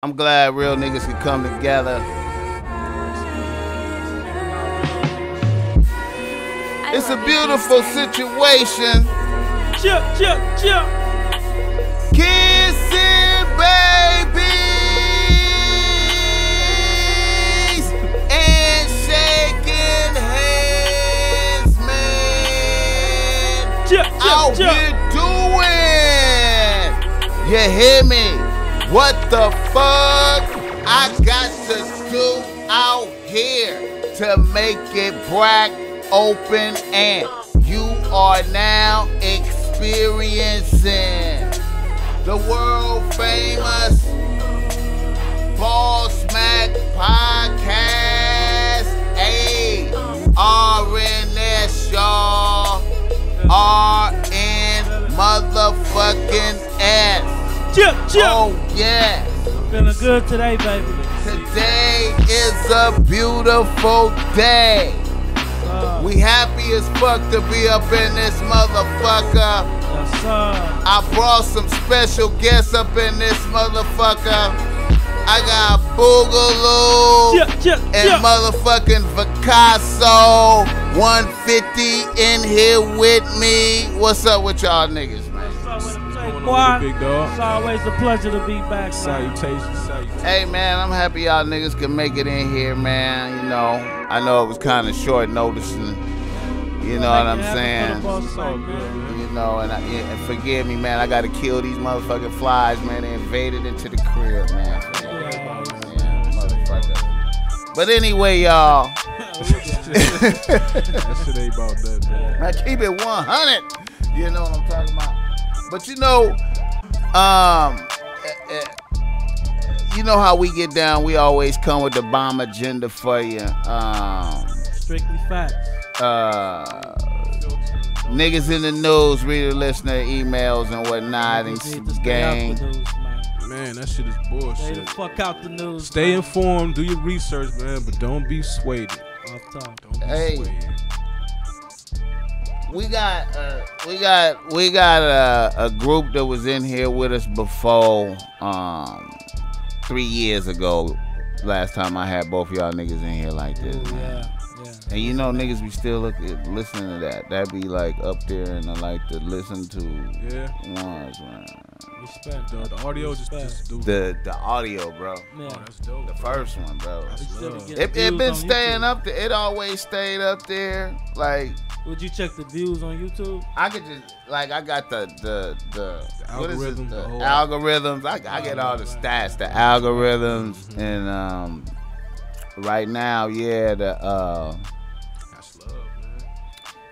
I'm glad real niggas can come together. It's a beautiful situation. Kissing babies and shaking hands, man. Out here doing. You hear me? What the fuck I got to do out here to make it black, open, and you are now experiencing the world famous BossMack Podcast. Hey, RNS, y'all. RN motherfucking S. Oh, yeah. Feeling good today, baby. Today is a beautiful day. We happy as fuck to be up in this motherfucker. Yes, sir. I brought some special guests up in this motherfucker. I got Boogalue and motherfucking VICASSO 150 in here with me. What's up with y'all niggas, man? Big dog. It's always a pleasure to be back. Salutations. Hey man, I'm happy y'all niggas can make it in here, man. You know, I know it was kind of short notice, and you know what I'm saying. You know, and forgive me, man. I gotta kill these motherfucking flies, man. They invaded into the crib, man. Motherfucker. But anyway, y'all. That shit ain't about that, man. I keep it 100. You know what I'm talking about. But you know, you know how we get down. We always come with the bomb agenda for you. Strictly facts. Niggas in the news, reader, listener, emails and whatnot, and gang. Man, that shit is bullshit. Stay the fuck out the news. Stay informed, do your research, man, but don't be swayed. Off top. Don't be swayed. We got a group that was in here with us before 3 years ago. Last time I had both of y'all niggas in here like this, man. Yeah. And you know niggas be still listening to that. That'd be like up there and I like to listen to ones, man. Respect. The audio just do the audio, bro. Yeah. that's dope. The first one, bro. It been staying up there. It always stayed up there. Like, would you check the views on YouTube? I could just I got the what is it? algorithm, The the whole- algorithms. I get all the stats, the algorithms, and right now, yeah, That's love, man.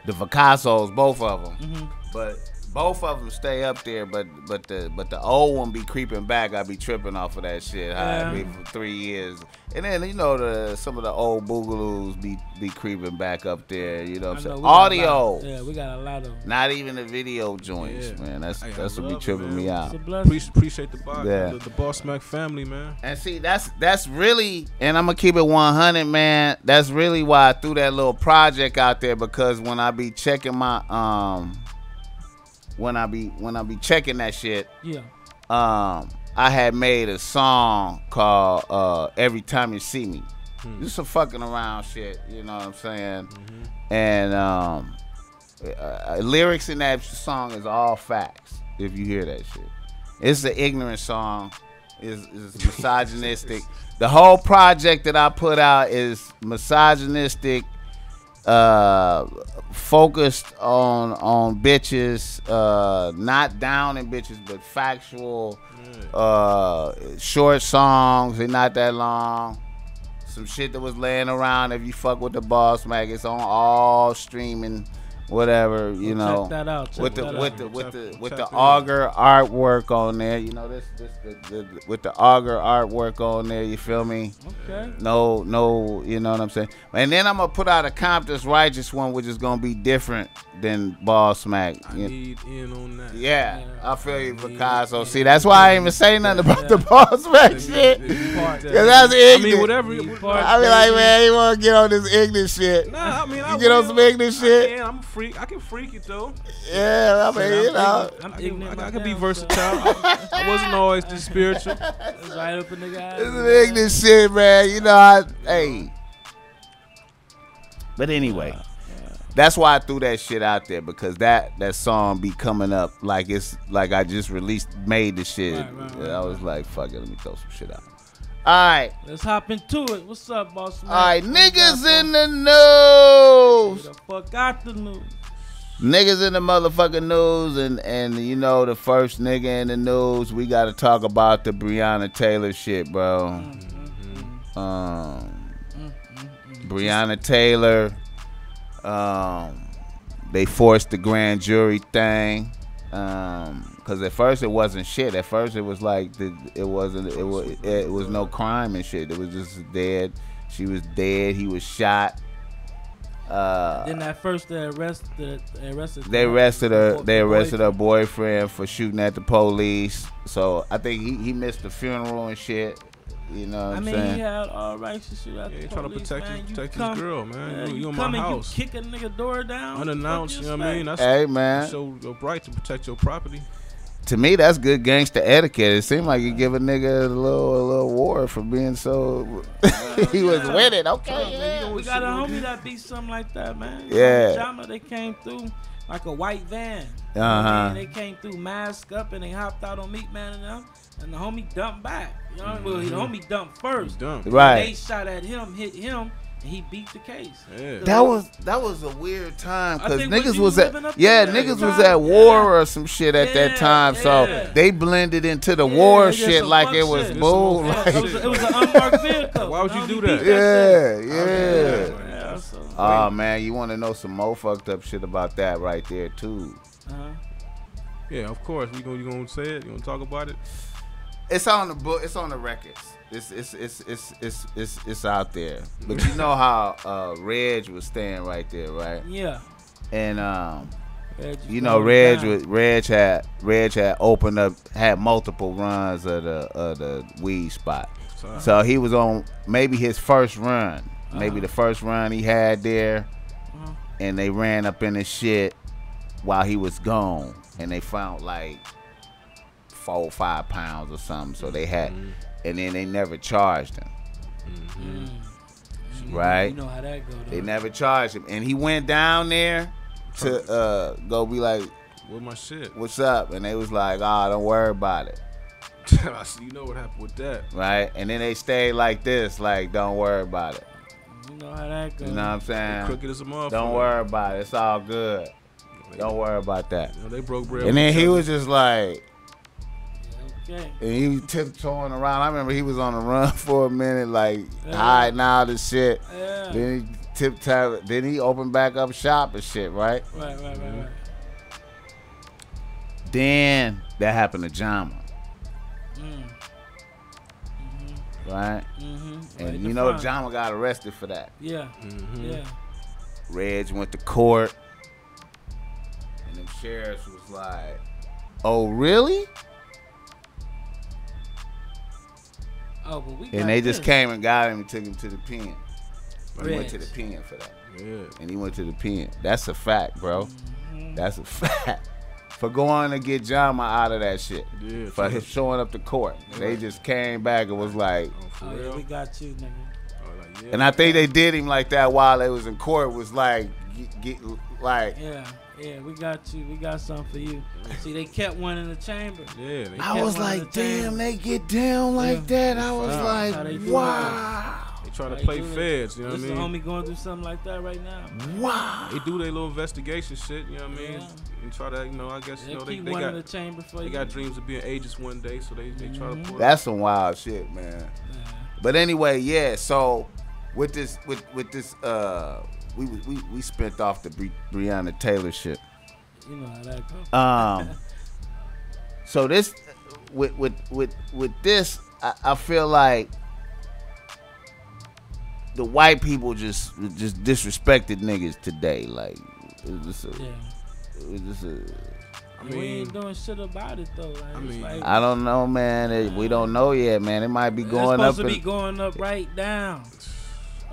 the VICASSOs, both of them, Mm-hmm. but both of them stay up there. But the old one be creeping back. I be tripping off of that shit. How it be for 3 years, and then you know some of the old Boogalues be creeping back up there. You know what I'm saying? Audio. Yeah, we got a lot of them. Not even the video joints, man. That's what be tripping me out. It's a blessing. Appreciate the body, Yeah. the BossMack family, man. And see, that's really, and I'm gonna keep it 100, man. That's really why I threw that little project out there, because when I be checking my when I be checking that shit, Yeah. I had made a song called "Every Time You See Me." Just some fucking around shit, you know what I'm saying? And lyrics in that song is all facts. If you hear that shit, it's an ignorant song. Is misogynistic. The whole project that I put out is misogynistic, focused on bitches, not downing bitches, but factual, short songs. They're not that long. Some shit that was laying around. If you fuck with the BossMack, it's on all streaming, whatever, you know. Check that out. With the auger artwork on there, you know, with the auger artwork on there, you feel me? Okay. No, you know what I'm saying? And then I'm gonna put out a Compton's Righteous one, which is gonna be different than BossMack. I need in on that. Yeah, I feel you, VICASSO. See, that's why I ain't even say nothing about the BossMack shit. Cause that's ignorant. I mean, whatever. I be like, man, you wanna get on this ignorant shit? Nah, I mean, you get on some ignorant shit? I'm free can freak it though. Yeah, I mean, you know. I can be versatile. I wasn't always this spiritual. Right up in the guy. This is ignorant shit, man. You know, hey. But anyway, that's why I threw that shit out there, because that song be coming up like it's like I just made the shit. Right. I was like, fuck it, let me throw some shit out. All right. Let's hop into it. What's up, boss? All right, niggas in the news. Get the fuck out the news. Niggas in the motherfucking news, and you know the first nigga in the news, we got to talk about the Breonna Taylor shit, bro. Breonna Taylor, they forced the grand jury thing. Cause at first it wasn't shit. At first it was like it was no crime and shit. It was just dead. She was dead. He was shot. Then at first they arrested her boyfriend for shooting at the police. So I think he missed the funeral and shit. You know what I'm saying? He had all rights to shoot at the police, trying to protect his girl, man. You in my house. You kick a nigga door down unannounced, you know what I mean? That's hey, man. So your right to protect your property. To me, that's good gangster etiquette. It seemed like you give a nigga a little award for being so. He was with it. Okay, yeah. We got a homie that beat something like that, man. Yeah. Jama, they came through like a white van. And they came through masked up and they hopped out on Meat Man and them, and the homie dumped back. You know, well, the homie dumped first. Right. They shot at him, hit him. He beat the case. Yeah. That was a weird time, because niggas was was at war or some shit at that time, so they blended into the war shit like it was bull. It was an unmarked vehicle. Why would you do that? Yeah. Oh man, you want to know some more fucked up shit about that right there too? Yeah, of course. You gonna say it? You gonna talk about it? It's on the book. It's on the records. It's out there. But you know how Reg was staying right there, right? Yeah. And you know Reg had opened up, had multiple runs of the weed spot. So he was on maybe his first run, maybe the first run he had there, and they ran up in his shit while he was gone, and they found like 4 or 5 pounds or something. So they had. And then they never charged him. Right? You know how that go, though. They never charged him. And he went down there to go be like, "Where's my shit? What's up?" And they was like, "Oh, don't worry about it." You know what happened with that. Right? And then they stayed like this, like, "Don't worry about it." You know how that goes. You know what I'm saying? Crooked as a motherfucker. Don't worry about it. It's all good. Don't worry about that. You know, they broke bread. And then he was just like, okay. And he was tiptoeing around. I remember he was on the run for a minute, like hiding out and shit. Yeah. Then he tiptoed. Then he opened back up shop and shit, right? Right. Then that happened to Jama. Right? And you know Jama got arrested for that. Yeah. Yeah. Reg went to court. And them sheriffs was like, "Oh, really?" Oh, but we and they just came and got him and took him to the pen. He Reg. went to the pen for that. Yeah. And he went to the pen. That's a fact, bro. That's a fact. For going to get Jama out of that shit. Yeah. For him showing up to court. They just came back and was like, "Oh, yeah, we got you, nigga." And I think they did him like that while they was in court. Was like, like. Yeah, we got you. We got something for you. See, they kept one in the chamber. Yeah. I was like, damn, they get down like that. I was like, wow. They try to play feds, you know what I mean? This homie going through something like that right now. Wow. They do their little investigation shit, you know what I mean? And try to, I guess, they keep got one in the chamber for they you. got dreams of being ages one day, so they try to pull That's some wild shit, man. But anyway, yeah. So with this, we spent off the Breonna Taylor shit. You know how that goes. So this, with this, I feel like the white people just disrespected niggas today. Like it was just a. I mean, we ain't doing shit about it though. Like, I don't know, man. We don't know yet, man. It might be going up. Supposed to be going up right down.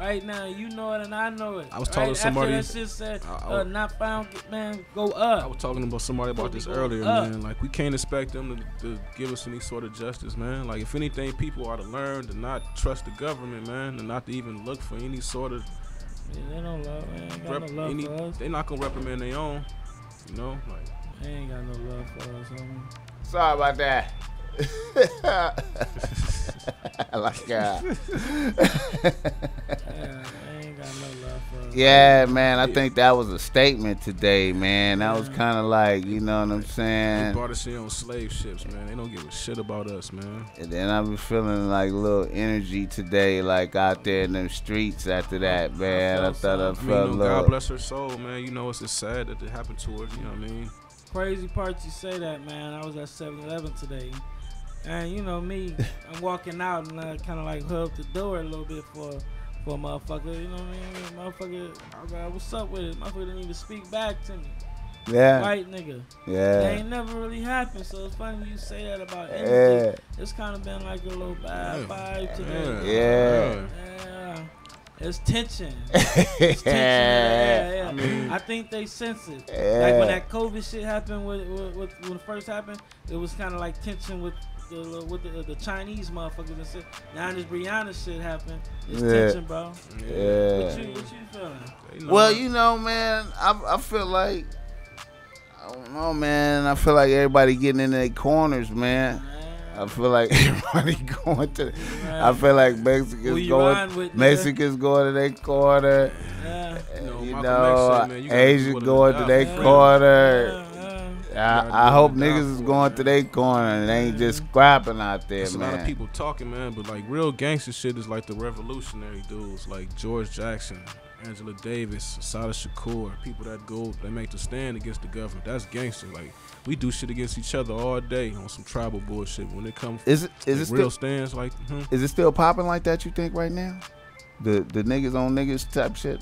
right now. You know it and I know it. I was talking to somebody. After that shit said, not found, man, go up. I was talking about somebody about this earlier, man. Like, we can't expect them to give us any sort of justice, man. Like, if anything, people ought to learn to not trust the government, man, and not to even look for any sort of. Yeah, they don't love. They ain't got no love for us. They not gonna reprimand their own, you know. Like, they ain't got no love for us, homie. Sorry about that. Like yeah, they ain't got no love for us. Yeah, man, I think that was a statement today, man. That was kind of like, you know what I'm saying? They brought us in on slave ships, man. They don't give a shit about us, man. And then I was feeling like a little energy today, like out there in them streets after that, man. I thought I felt a little. God bless her soul, man. You know, it's just sad that it happened to her, you know what I mean? Crazy part you say that, man. I was at 7-Eleven today. And you know me, I'm walking out and I kind of like hug the door a little bit for a motherfucker. You know what I mean? Motherfucker, I was like, what's up with it? Motherfucker didn't even speak back to me. Yeah. White nigga. Yeah. That ain't never really happened. So it's funny you say that about energy. Yeah. It's kind of been like a little bad vibe today. Yeah. It's tension. It's tension. Yeah. I mean, I think they sense it. Like when that COVID shit happened, when it first happened, it was kind of like tension with the Chinese motherfuckers and shit. Now this Rihanna shit happened. It's tension, bro. Yeah. What you feeling? Well, you know, man, I feel like, I don't know, man. I feel like everybody getting in their corners, man. I feel like everybody going to. I feel like Mexicans going to their corner. You know, Asians going to their corner. I hope niggas is going to their corner and they ain't just scrapping out there, man. A lot of people talking, man, but like real gangster shit is like the revolutionary dudes, like George Jackson, Angela Davis, Sada Shakur, people that go, they make the stand against the government. That's gangster. Like, we do shit against each other all day on some tribal bullshit. When it comes to real stands, like, is it still popping like that, you think, right now? The niggas on niggas type shit?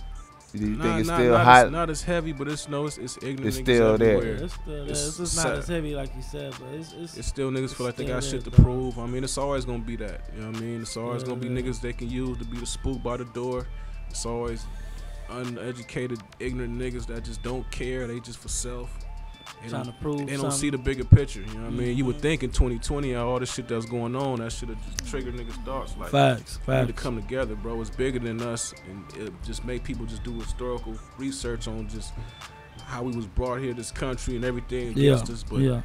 Do you think it's still hot? Not as heavy, but it's ignorant. It's still there. It's still there. It's just not as heavy like you said, but it's still niggas feel like they got shit to prove. I mean, it's always gonna be that. You know what I mean? It's always gonna be niggas they can use to be the spook by the door. It's always uneducated, ignorant niggas that just don't care. They just for self. Trying to prove they don't see the bigger picture. You know what I mean? You would think in 2020, all this shit that's going on, that should have just triggered niggas' thoughts. Like, facts. We need to come together, bro. It's bigger than us, and it just make people just do historical research on just how we was brought here, this country, and everything against us. But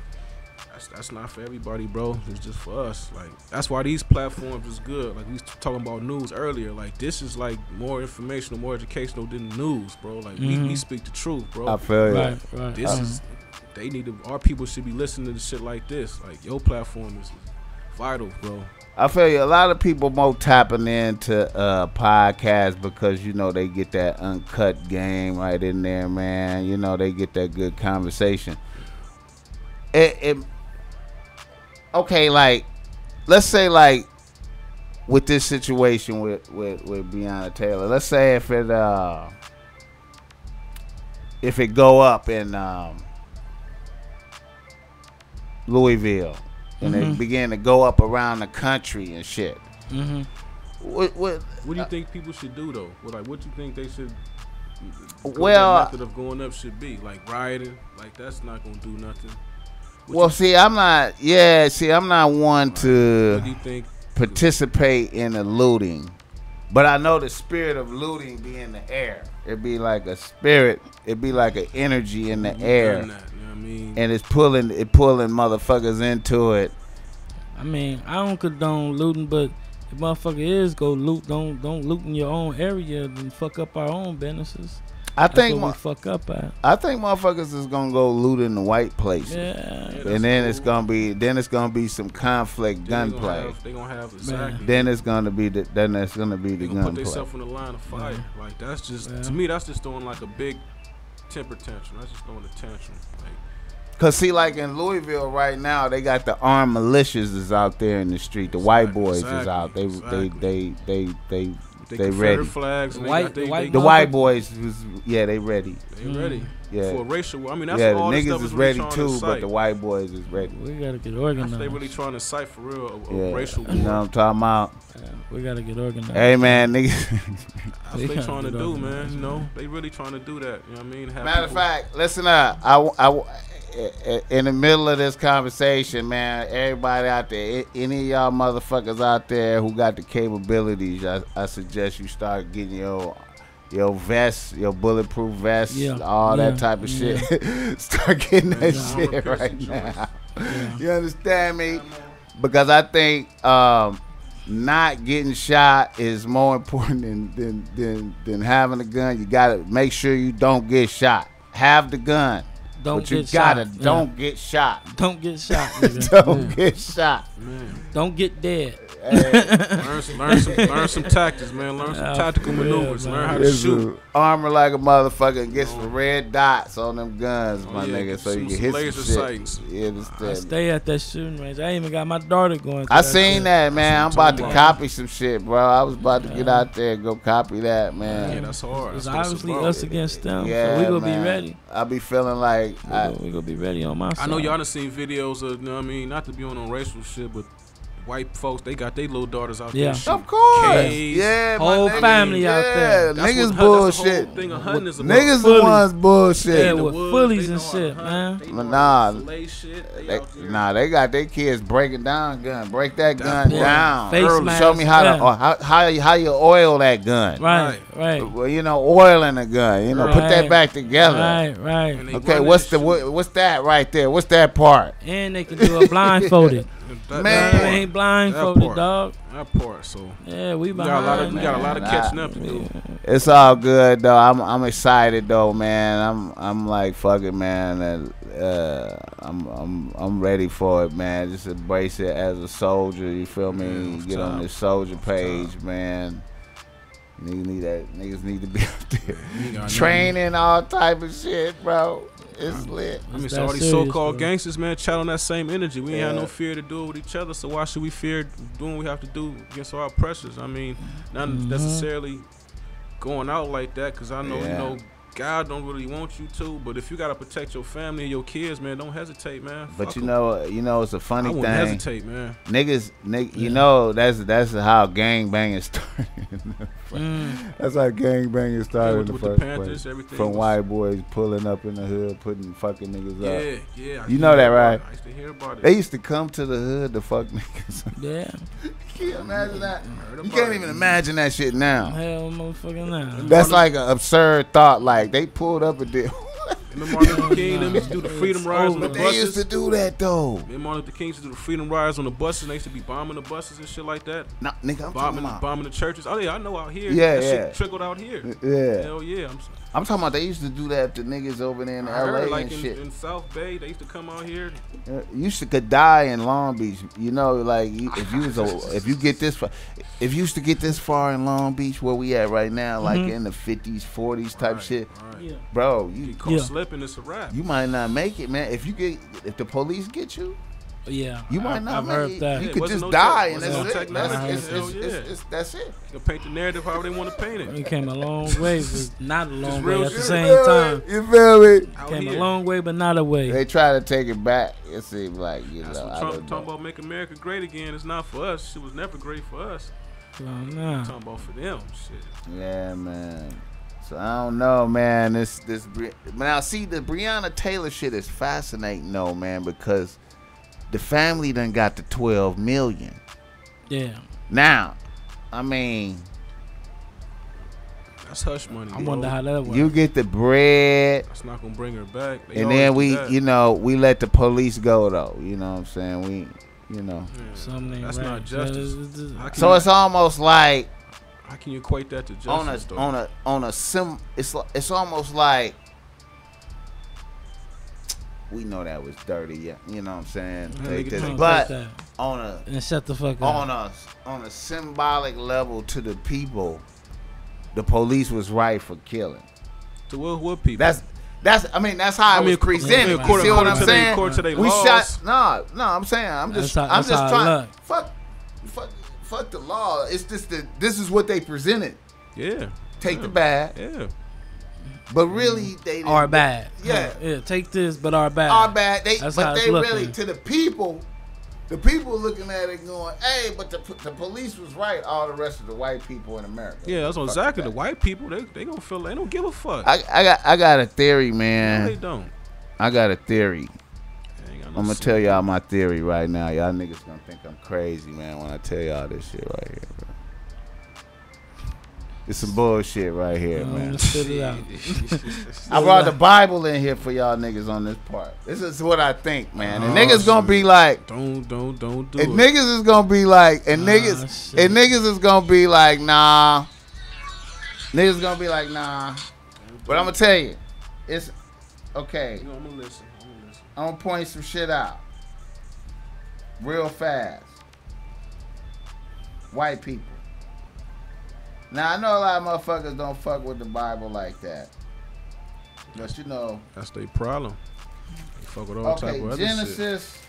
that's not for everybody, bro. It's just for us. Like, that's why these platforms is good. Like, we was talking about news earlier. Like, this is like more informational, more educational than news, bro. Like, we speak the truth, bro. I feel you. Right. This is. They need to. Our people should be listening to shit like this. Like, your platform is vital, bro. I feel you. A lot of people more tapping into podcasts because, you know, they get that uncut game right in there, man. You know, they get that good conversation. Okay, like, let's say, like, with this situation with Breonna Taylor, let's say if it go up in Louisville and they begin to go up around the country and shit. What do you think people should do though? What do you think they should? The method of going up should be like rioting. Like, that's not gonna do nothing. I'm not one to what do you think? Participate in the looting, but I know the spirit of looting be in the air. It'd be like a spirit. It'd be like an energy in the air. That, you know what I mean? And it's pulling motherfuckers into it. I mean, I don't condone looting, but if motherfucker is go loot, don't loot in your own area and fuck up our own businesses. That's what we fuck up at. I think motherfuckers is gonna go loot in the white places. And then it's gonna be some conflict gunplay. They gonna have exactly. Then it's gonna be the gunplay. Put themselves in the line of fire. Like, that's just to me. That's just throwing like a big temper tantrum. That's just throwing a tantrum. Like, cause see, like in Louisville right now, they got the armed militias is out there in the street. The white boys is out. They They ready. Flags. The white boys they ready. They ready. Yeah. For a racial. I mean, that's the all this niggas stuff is really ready too, but the white boys is ready. We gotta get organized. They really trying to cite for real a racial war. You know what I'm talking about? Yeah, we gotta get organized. Hey man, niggas. That's what they trying to do, man. You know, they really trying to do that. You know what I mean? Matter of fact, listen up. I in the middle of this conversation, man, everybody out there, any of y'all motherfuckers out there who got the capabilities, I suggest you start getting your vest, your bulletproof vest, all that type of shit. Start getting that shit right now. Yeah. You understand me? Because I think not getting shot is more important than having a gun. You gotta make sure you don't get shot. Have the gun. Don't get shot. Don't get shot. Don't get shot. Don't get shot. Man. Don't get dead. Hey. learn some tactics, man. Learn some tactical maneuvers. Learn how to shoot. Armor like a motherfucker and get some red dots on them guns, my nigga, so you can hit laser some sights. I stay at that shooting range. I even got my daughter going. I seen that, man. I'm about to copy some shit, bro. I was about to get out there and go copy that, man. Yeah, that's hard. It's obviously us against them. Yeah, so we gonna be ready. I be feeling like we gonna be ready on my side. I know y'all done seen videos of, you know what I mean, not to be on racial shit, but white folks, they got their little daughters out there. Of course. Kids, whole family out there. Niggas bullshit. Niggas the ones bullshit. Yeah, with fullies and shit, man. They got their kids breaking down gun. Break that gun down. Face show me how you oil that gun. Right. Well, oiling a gun. Put that back together. Right. Okay, what's that right there? What's that part? And they can do a blindfolded. Man, they ain't blindfolded, dog. That part, so yeah, we got a lot of catching up to do. It's all good though. I'm excited though, man. I'm like, fuck it, man. I'm ready for it, man. Just embrace it as a soldier. You feel me? Get on this soldier page, man. Niggas need to be out there training all type of shit, bro. It's lit. I mean, so all these so-called gangsters, man, chat on that same energy. We ain't have no fear to do it with each other, so why should we fear doing what we have to do against our pressures? I mean, not necessarily going out like that, because I know, God don't really want you to, but if you got to protect your family and your kids, man, don't hesitate, man. But it's a funny thing. I wouldn't hesitate, man. Niggas, that's how gangbanging started. That's how gangbanging started in the first place. From white boys pulling up in the hood, putting fucking niggas up. Yeah. You know that, right? I used to hear about it. They used to come to the hood to fuck niggas. Yeah. Can you imagine that? You can't even imagine that shit now. Hell, motherfucking now. That's like an absurd thought. Like, they pulled up a deal. Remember Martin Luther King them used to do the freedom rides on the buses? They used to do that, though. Remember Martin Luther King used to do the freedom rides on the buses, and they used to be bombing the buses and shit like that? Nah, nigga, I'm bombing the churches. Oh, yeah, I know out here. Yeah, that shit trickled out here. Yeah. Hell yeah. I'm talking about they used to do that to niggas over there in LA like and shit. In South Bay, they used to come out here. You could die in Long Beach. Like if you used to get this far in Long Beach, where we at right now, like in the 50s, 40s type shit, bro, you caught slipping, it's a wrap. You might not make it, man. If the police get you. Yeah, you might not make it. You could just die, and that's it. That's it. You can paint the narrative however they want to paint it. We came a long way, but not a long way at the same time. You feel me? Came a long way, but not a way. They try to take it back. It seems like that's what Trump talking about. Make America great again. It's not for us. It was never great for us. Talking about for them. Shit. Yeah, man. So I don't know, man. Now see, the Breonna Taylor shit is fascinating, though, man, because the family done got the 12 million. Yeah. Now, I mean, that's hush money. I wonder how that works. You get the bread. That's not gonna bring her back. And then we let the police go though. You know what I'm saying? That's not justice. So it's almost like. How can you equate that to justice? It's almost like. We know that was dirty, you know what I'm saying? But and shut the fuck up. On a symbolic level to the people, the police was right for killing. To what people? That's how it was presented. You see what I'm saying? I'm saying I'm just trying. Fuck fuck the law. It's just that this is what they presented. Yeah. Take the bad. Yeah. But really, they didn't. Are bad. Yeah. Take this, but are bad. Are bad. That's but how it's they looking. really, to the people looking at it going, hey, but the police was right. All the rest of the white people in America. Yeah, that's exactly. The white people, they gonna feel, they don't give a fuck. I got a theory, man. No, they don't. I got a theory. No I'm gonna tell y'all my theory right now. Y'all niggas gonna think I'm crazy, man, when I tell y'all this shit right here, bro. It's some bullshit right here, man. Spit it out. I brought the Bible in here for y'all niggas on this part. This is what I think, man. And niggas gonna be like, don't do and it. niggas is gonna be like, and niggas is gonna be like, nah. Niggas gonna be like, nah. But I'm gonna tell you, it's okay. I'm gonna listen. I'm gonna point some shit out real fast. White people. Now I know a lot of motherfuckers don't fuck with the Bible like that, but you know that's their problem. They fuck with all type of other Genesis shit.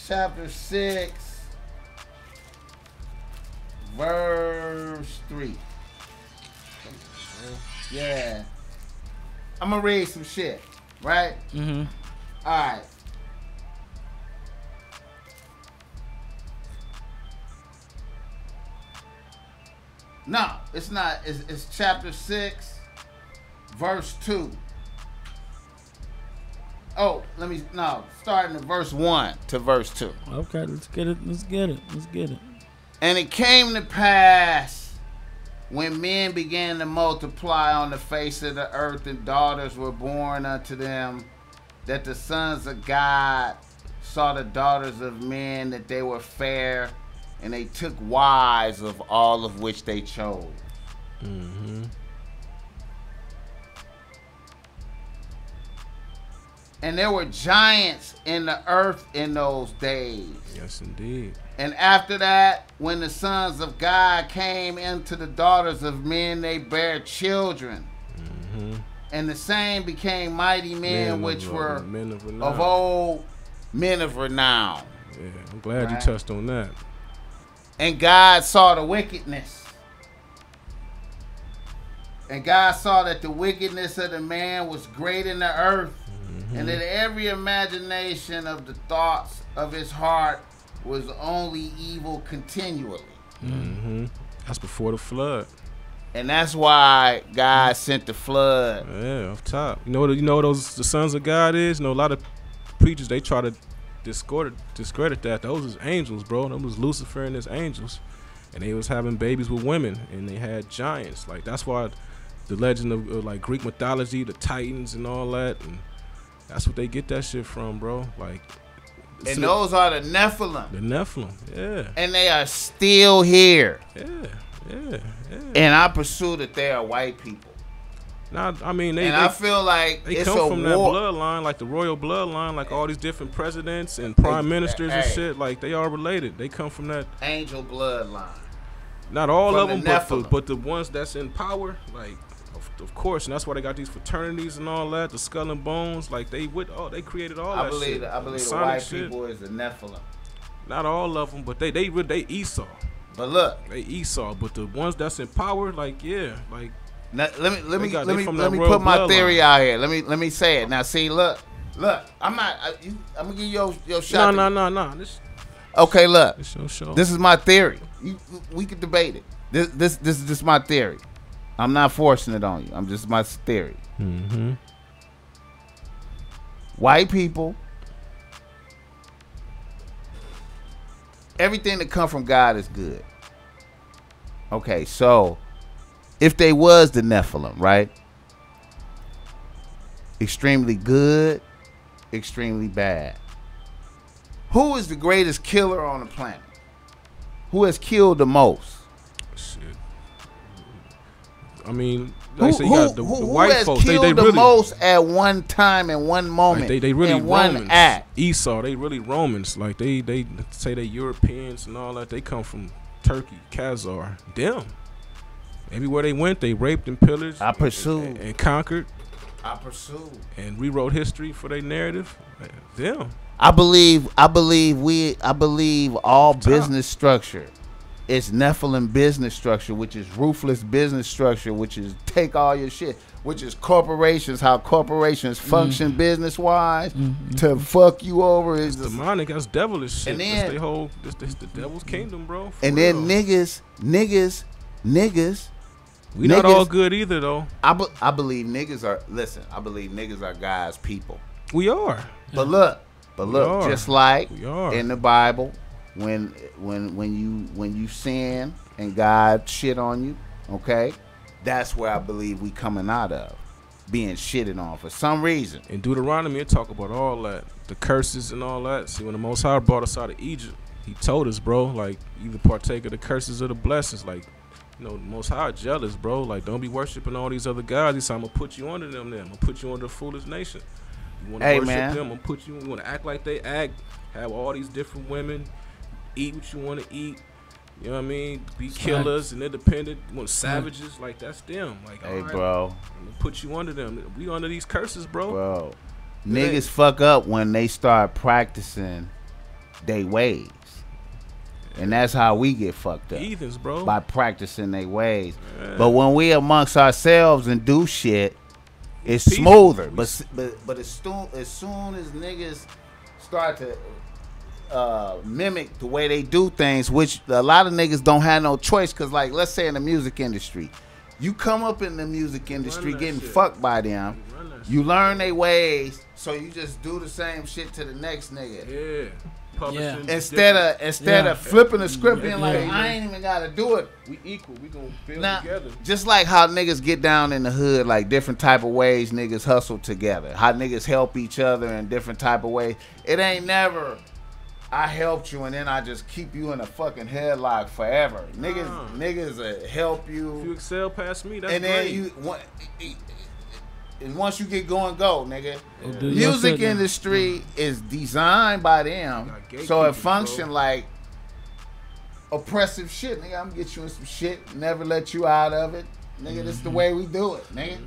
chapter 6, verse 3. Yeah, I'm gonna read some shit, right? Mm-hmm. All right. No, it's not. It's chapter 6, verse 2. Oh, starting at verse 1 to verse 2. Okay, let's get it. And it came to pass when men began to multiply on the face of the earth and daughters were born unto them, that the sons of God saw the daughters of men, that they were fair, and they took wives of all of which they chose. Mm-hmm. And there were giants in the earth in those days. Yes, indeed. And after that, when the sons of God came into the daughters of men, they bare children. Mm-hmm. And the same became mighty men which were men of renown. of old, men of renown. Yeah, I'm glad you touched on that. And God saw the wickedness. And God saw that the wickedness of the man was great in the earth, and that every imagination of the thoughts of his heart was only evil continually. Mm-hmm. That's before the flood. And that's why God sent the flood. Yeah, off top. You know what the sons of God is? You know, a lot of preachers, they try to discredit that. Those is angels, bro. Those was Lucifer and his angels. And they was having babies with women, and they had giants. Like, that's why the legend of like Greek mythology, the Titans and all that, and that's what they get that shit from, bro. Like, and those are the Nephilim. The Nephilim, yeah. And they are still here. Yeah. And I pursue that they are white people. Now, I mean, I feel like they it's come from that war. bloodline, like the royal bloodline, like all these different presidents and prime ministers and shit. Like, they are related. They come from that angel bloodline. Not all of them, Nephilim. but the ones that's in power, like, of course, and that's why they got these fraternities and all that. The Skull and Bones, like they created all that shit. I believe the white people is the Nephilim. Not all of them, but they Esau. But look, they Esau. But the ones that's in power, like, yeah, like. Now, let me put my theory out here. Let me say it. Now, see, look. I'm gonna give you your shot. No. Okay, look. It's your show. This is my theory. We could debate it. This is just my theory. I'm not forcing it on you. I'm just my theory. Mm-hmm. White people, everything that come from God is good. Okay, so if they was the Nephilim, right? Extremely good, extremely bad. Who is the greatest killer on the planet? Who has killed the most? Shit. I mean, like you got the white folks. Who has killed the most at one time, in one moment, like they really in one Romans. act? Esau, they really Romans. Like they say they Europeans and all that. They come from Turkey, Khazar. Them. Everywhere they went, they raped and pillaged. I pursued and conquered. I pursue and rewrote history for their narrative. Them. I believe all business structure is Nephilim business structure, which is ruthless business structure, which is take all your shit, which is corporations, how corporations function business wise to fuck you over is demonic. That's devilish shit. And then, this the devil's kingdom, bro. And real. then niggas. We not all good either, though. I believe niggas are. Listen, I believe niggas are God's people. We are. But look, just like in the Bible, when you sin and God shit on you, okay, that's where I believe we coming out of, being shitted on for some reason. In Deuteronomy, it talk about all that, the curses and all that. See, when the Most High brought us out of Egypt, He told us, bro, like, either partake of the curses or the blessings. Like, you know, the Most High jealous, bro. Like, don't be worshiping all these other gods. He said, I'm gonna put you under them. Then I'm gonna put you under a foolish nation. You want to worship them? I'm gonna put you. You want to act like they act. Have all these different women. Eat what you want to eat. You know what I mean? Be killers and independent. You want savages? Like, that's them. Like, hey, bro, I'm gonna put you under them. We under these curses, bro. Bro, niggas fuck up when they start practicing they ways. And that's how we get fucked up. Heathens, bro. By practicing their ways. Yeah. But when we amongst ourselves and do shit, it's smoother. But as soon as niggas start to mimic the way they do things, which a lot of niggas don't have no choice, because, like, let's say in the music industry, you come up in the music industry getting fucked by them, you learn their ways, so you just do the same shit to the next nigga. Yeah. Yeah. Instead of flipping the script, being like, I ain't even gotta do it. We equal. We gonna build together. Just like how niggas get down in the hood, like different type of ways niggas hustle together. How niggas help each other in different type of ways. It ain't never I helped you and then I just keep you in a fucking headlock forever. Niggas help you. If you excel past me, that's and great. And once you get going, go, nigga. Music industry is designed by them, so it function like oppressive shit, nigga. I'm gonna get you in some shit, never let you out of it, nigga. This is the way we do it, nigga.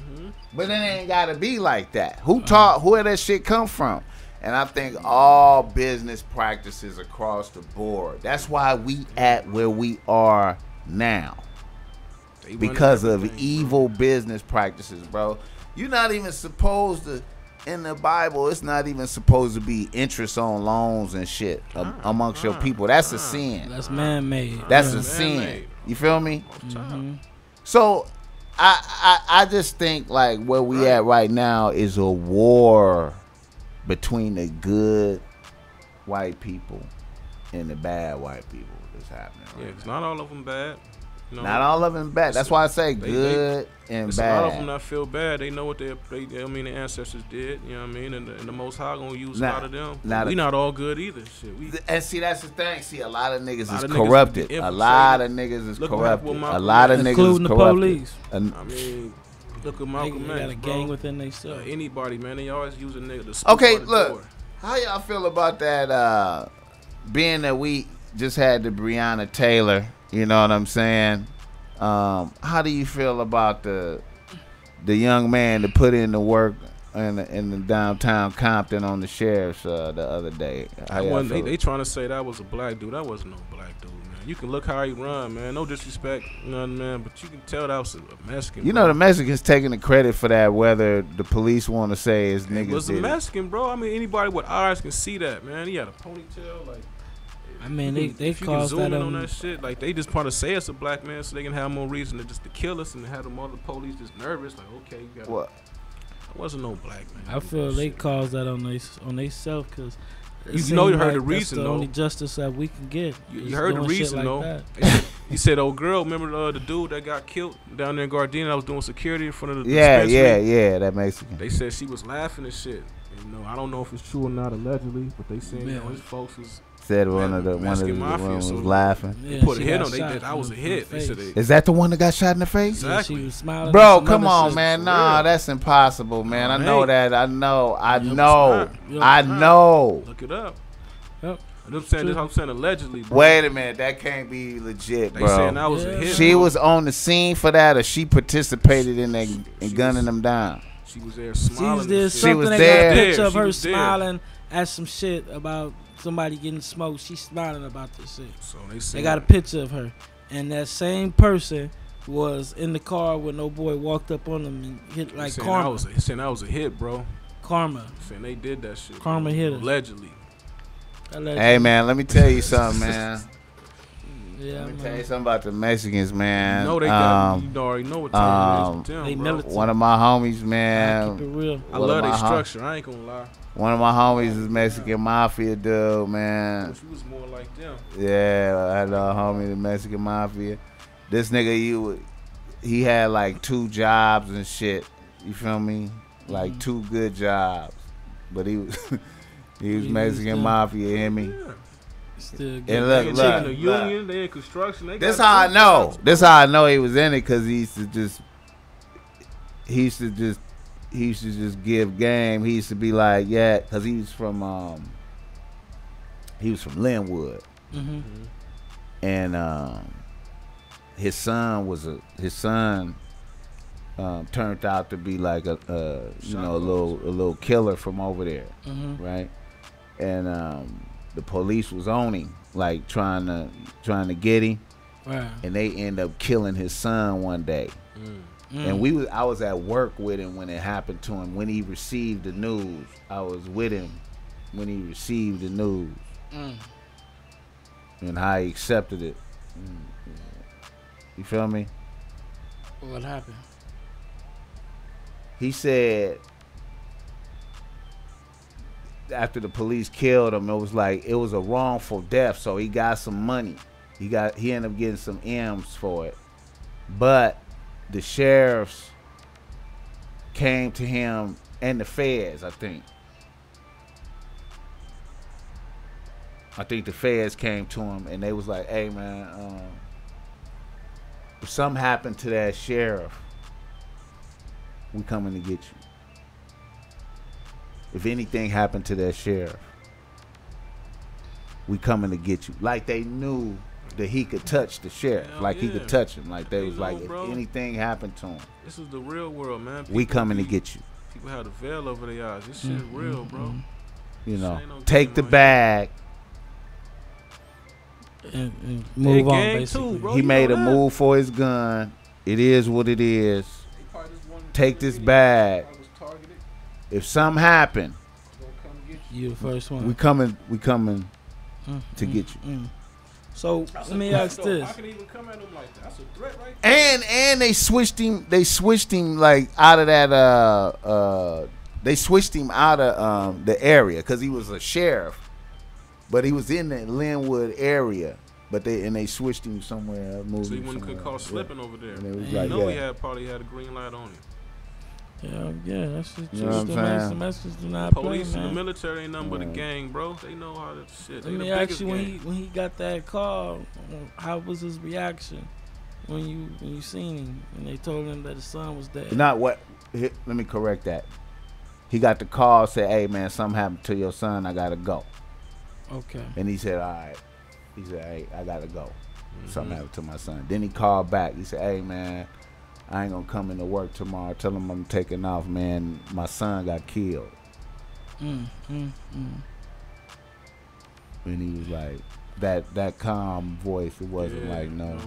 But it ain't gotta be like that. Who taught? Where that shit come from? And I think all business practices across the board. That's why we at where we are now, because of evil business practices, bro. You're not even supposed to, in the Bible, it's not even supposed to be interest on loans and shit amongst your people. That's a sin. That's man-made. That's a sin. You feel me? So I just think, like, where we at right now is a war between the good white people and the bad white people that's happening right it's not all of them bad. No. Not all of them bad. That's why I say good and bad. A lot of them not feel bad. They know what the ancestors did. You know what I mean? And the Most High gonna use a lot of them. We not all good either. Shit. And see, that's the thing. See, a lot of niggas is corrupted. A lot of niggas is corrupted. A lot of niggas is corrupted. Including the police. I mean, look at Malcolm X. Got a gang within themselves. Anybody, man. They always use a nigga to spook okay, the look. door. How y'all feel about that? Being that we just had the Breonna Taylor. You know what I'm saying? How do you feel about the young man that put in the work in the downtown Compton on the sheriff's the other day? They trying to say that was a black dude. That wasn't no black dude, man. You can look how he run, man. No disrespect, you know what I mean? But you can tell that was a Mexican. You know the Mexicans taking the credit for that, whether the police want to say is niggas. It was a Mexican, bro. I mean, anybody with eyes can see that, man. He had a ponytail, like. I mean, they caused zoom that on that shit. Like, they just want to say it's a black man so they can have more reason to kill us and have the other police just nervous. Like, okay, you got what? It wasn't no black man. I feel they caused that on they self because you know you heard the reason. That's the though. only justice that we can get. You heard the reason like though. He said, "Oh, girl, remember the dude that got killed down there in Gardena? I was doing security in front of the dispensary." Yeah, that Mexican. They said she was laughing and shit. You know, I don't know if it's true or not allegedly, but they said his folks was. Said one of the was laughing. Yeah, put a hit on. That was a hit. They said is that the one that got shot in the face? Exactly. She was smiling. Bro, come on, man. Nah, that's impossible, man. I know that. I know. Look it up. Yep. I'm saying allegedly. Bro. Wait a minute, that can't be legit, bro. They saying that was a hit. She was on the scene for that, or she participated in gunning them down. She was there smiling. She was there. They got a picture of her smiling at some shit about somebody getting smoked. She's smiling about this shit. So they got a picture of her. And that same person was in the car when no boy walked up on them and hit like Karma. He said that was a hit, bro. Karma. Saying they did that shit. Karma hit her. Allegedly. Hey, man, let me tell you something, man. Yeah, let me tell you something about the Mexicans, man. You know they got, you already know what time it is. Them, one of my homies, man. Keep it real. I love their structure. I ain't gonna lie. One of my homies is Mexican Mafia dude, man. Wish you was more like them. Yeah, I had a homie, the Mexican Mafia. This nigga, he had like 2 jobs and shit. You feel me? Like 2 good jobs, but he was Mexican Mafia. You hear me? Yeah. Still and look, the union, they in construction. They this how I know. This how I know he was in it, because he used to just give game. He used to be like, yeah, because he was from Linwood, and his son turned out to be like a little killer from over there, right? And the police was on him, like trying to get him, right. And they end up killing his son one day. And I was at work with him when it happened to him. When he received the news, I was with him when he received the news, and how he accepted it. You feel me? What happened? He said after the police killed him, it was a wrongful death, so he got some money. He ended up getting some M's for it. But the sheriffs came to him, and the feds, I think the feds came to him, and they was like, hey man, if something happened to that sheriff, we coming to get you. If anything happened to that sheriff, we coming to get you. Like they knew that he could touch the sheriff. He could touch him. Like they was like, if anything happened to him, this is the real world, man. We coming to get you. People have the veil over their eyes. This shit real, bro. You know, take the bag. And move on, basically. Too, he made a move for his gun. It is what it is. Take this bag. If something happened, you the first one. We coming to get you. So let me ask this. I can even come at him like that. That's a threat, right? And they switched him. They switched him like out of that. They switched him out of the area because he was a sheriff, but he was in the Linwood area. But they switched him somewhere. Moved so he him wouldn't could call slipping over there. And it was like, he probably had a green light on him. Yeah, that's just you know the message do not police play, and man. the military ain't nothing but a gang, bro. They know how to shit. Let me ask you, when he got that call, how was his reaction when you seen him and they told him that his son was dead? Not what. Let me correct that. He got the call, said, "Hey man, something happened to your son. I gotta go." Okay. And he said, "All right." He said, "Hey, I gotta go. Something happened to my son." Then he called back. He said, "Hey man, I ain't gonna come into work tomorrow. Tell him I'm taking off, man. My son got killed." And he was like, that calm voice. It wasn't like no.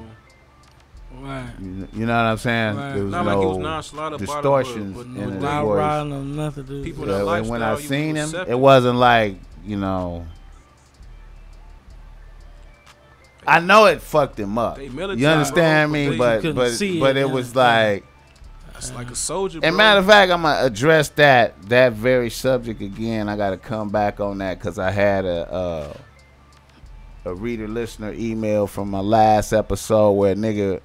Right. You know what I'm saying? Right. There was not no like he was nonchalant distortions about it, in his loud voice. riding or nothing. People and when I seen him, it wasn't like, you know. I know it fucked him up. You understand me? But it was like. It's like a soldier, bro. And matter of fact, I'm gonna address that very subject again. I gotta come back on that because I had a reader listener email from my last episode where a nigga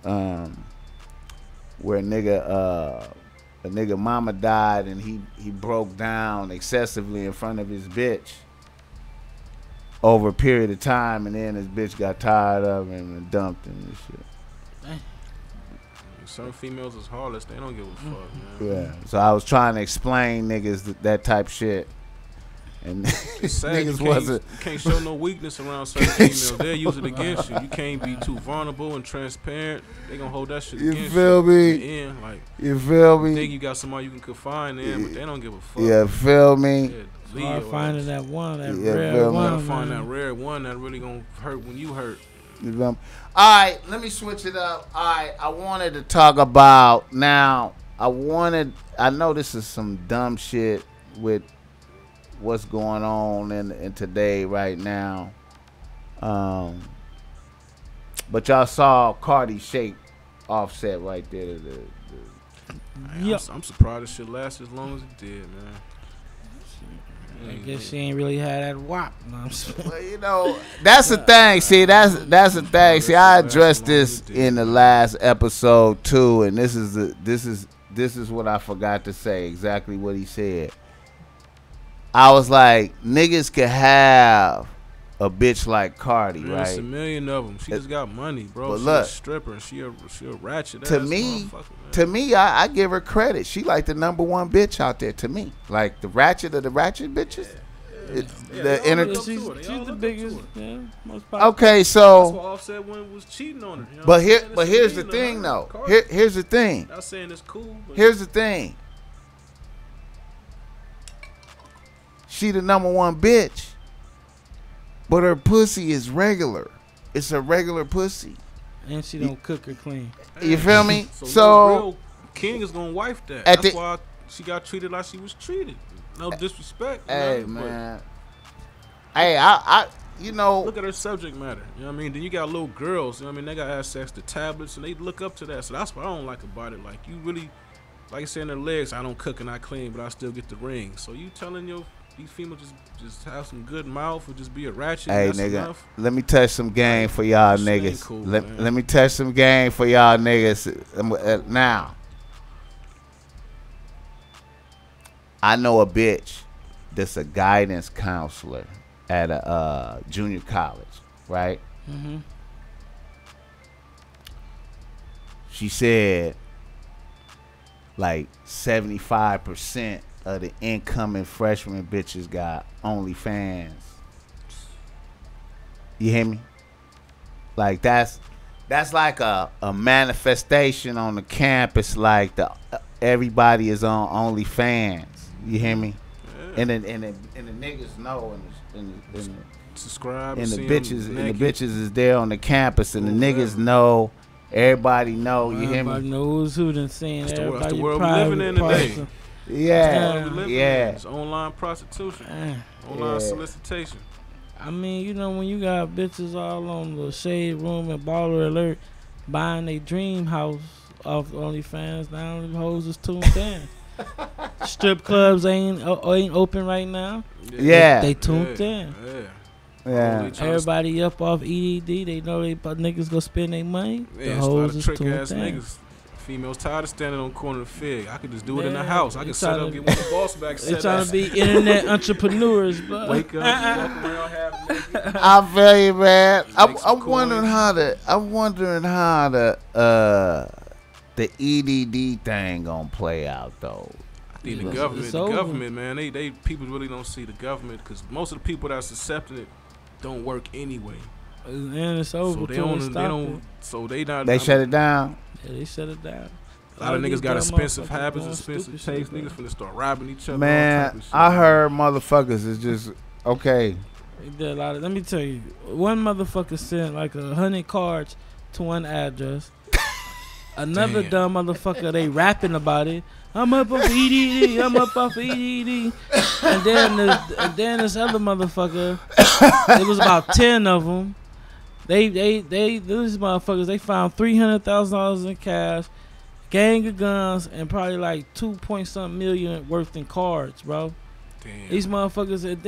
mama died and he broke down excessively in front of his bitch over a period of time, and then his bitch got tired of him and dumped him and shit. Some females is heartless. They don't give a fuck, man. Yeah. So I was trying to explain niggas that type shit. And it's sad niggas you can't show no weakness around certain females. They'll use it against you. You can't be too vulnerable and transparent. They gonna hold that shit against you. You feel me? You feel me? You think you got somebody you can confide in, but they don't give a fuck. Yeah, feel me? Start finding that one, that Yeah, rare feel me? one. You gotta find that rare one that really gonna hurt when you hurt. You feel me? All right, let me switch it up. All right, I wanted to talk about now. I know this is some dumb shit with what's going on in today right now. But y'all saw Cardi shake Offset right there. I'm surprised this shit lasted as long as it did, man. I guess she ain't really had that wop. Well, you know, that's the thing. See, that's the thing. See, I addressed this in the last episode too, and this is what I forgot to say. Exactly what he said. I was like, niggas could have a bitch like Cardi, right? There's a million of them. She just got money, bro. But She's look, a stripper. She a ratchet. To me, I give her credit. She like the number one bitch out there. To me, like the ratchet of the ratchet bitches. She's the biggest. Yeah, most popular. Okay, so. That's why Offset was cheating on her. You know but here's the thing, though. Here's the thing. Not saying it's cool. But here's the thing. She the number one bitch, but her pussy is regular. It's a regular pussy. And she don't cook her clean. You feel me? So real King is gonna wife that. That's why she got treated like she was treated. No disrespect. Hey, man. Hey, I you know. Look at her subject matter. You know what I mean? Then you got little girls. You know what I mean? They got access to tablets and they look up to that. So that's what I don't like about it. Like you really, like I said in their legs, I don't cook and I clean, but I still get the ring. So you telling these females just have some good mouth or just be a ratchet? Hey, nigga, enough? Let me touch some game for y'all niggas. Cool, let me touch some game for y'all niggas. Now, I know a bitch that's a guidance counselor at a junior college, right? Mm-hmm. She said like 75% of the incoming freshman bitches got OnlyFans. You hear me? Like that's like a manifestation on the campus. Like everybody is on OnlyFans. You hear me? Yeah. And the niggas know and subscribe and the bitches is there on the campus and the niggas know. Everybody know. You hear me? Everybody knows who done seen. That's the world we living in today. Yeah. It's online prostitution, online solicitation. I mean, you know, when you got bitches all on the Shade Room and Baller Alert buying a dream house off OnlyFans, now the hoes is tuned in. Strip clubs ain't open right now. Yeah, they tuned in. Yeah. Everybody up off EDD. They know niggas gonna spend their money. Yeah, the hoes is trick tuned ass in. Niggas. Females tired of standing on the corner of the fig. I could just do it in the house. I could set up, get one of the BossMack set. They trying to be internet entrepreneurs, but wake up, walk around, have naked. I feel you, man. I'm wondering how the EDD thing gonna play out though. I think the government, man. They people really don't see the government because most of the people that's accepting it don't work anyway. And it's over. So they not. They shut it down. Yeah, they shut it down. A lot of niggas got expensive habits, expensive tastes. Niggas finna start robbing each other. Man, I heard motherfuckers is just okay. They did a lot of. Let me tell you, one motherfucker sent like 100 cards to one address. Another dumb motherfucker, they rapping about it. I'm up off EDD. I'm up off EDD. And then this other motherfucker. It was about 10 of them. These motherfuckers, they found $300,000 in cash, gang of guns, and probably like 2-point-something million worth in cards, bro. Damn. These motherfuckers, and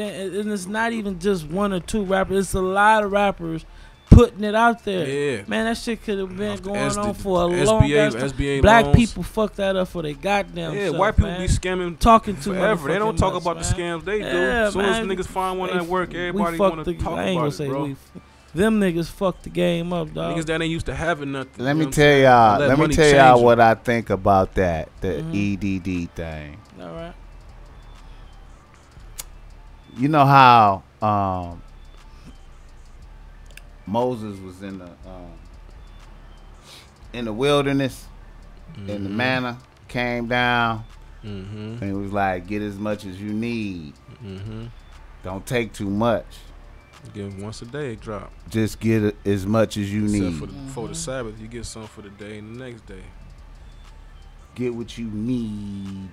it's not even just one or two rappers. It's a lot of rappers putting it out there. Yeah. Man, that shit could have been going on for a SBA, long time. SBA Black loans. people fuck that up for their goddamn self, white people man. be scamming talking to forever. They don't talk much, about man. the scams they do. Yeah, As soon as man, niggas find one at work, everybody want to talk I ain't about gonna it, bro. Them niggas fucked the game up, dog. Niggas that ain't used to having nothing. Let me tell y'all what I think about that, the EDD thing. All right. you know how Moses was in the wilderness, and the manna came down, and it was like, get as much as you need. Don't take too much. Give once a day drop. Just get as much as you need. For the Sabbath, you get some for the day and the next day. Get what you need.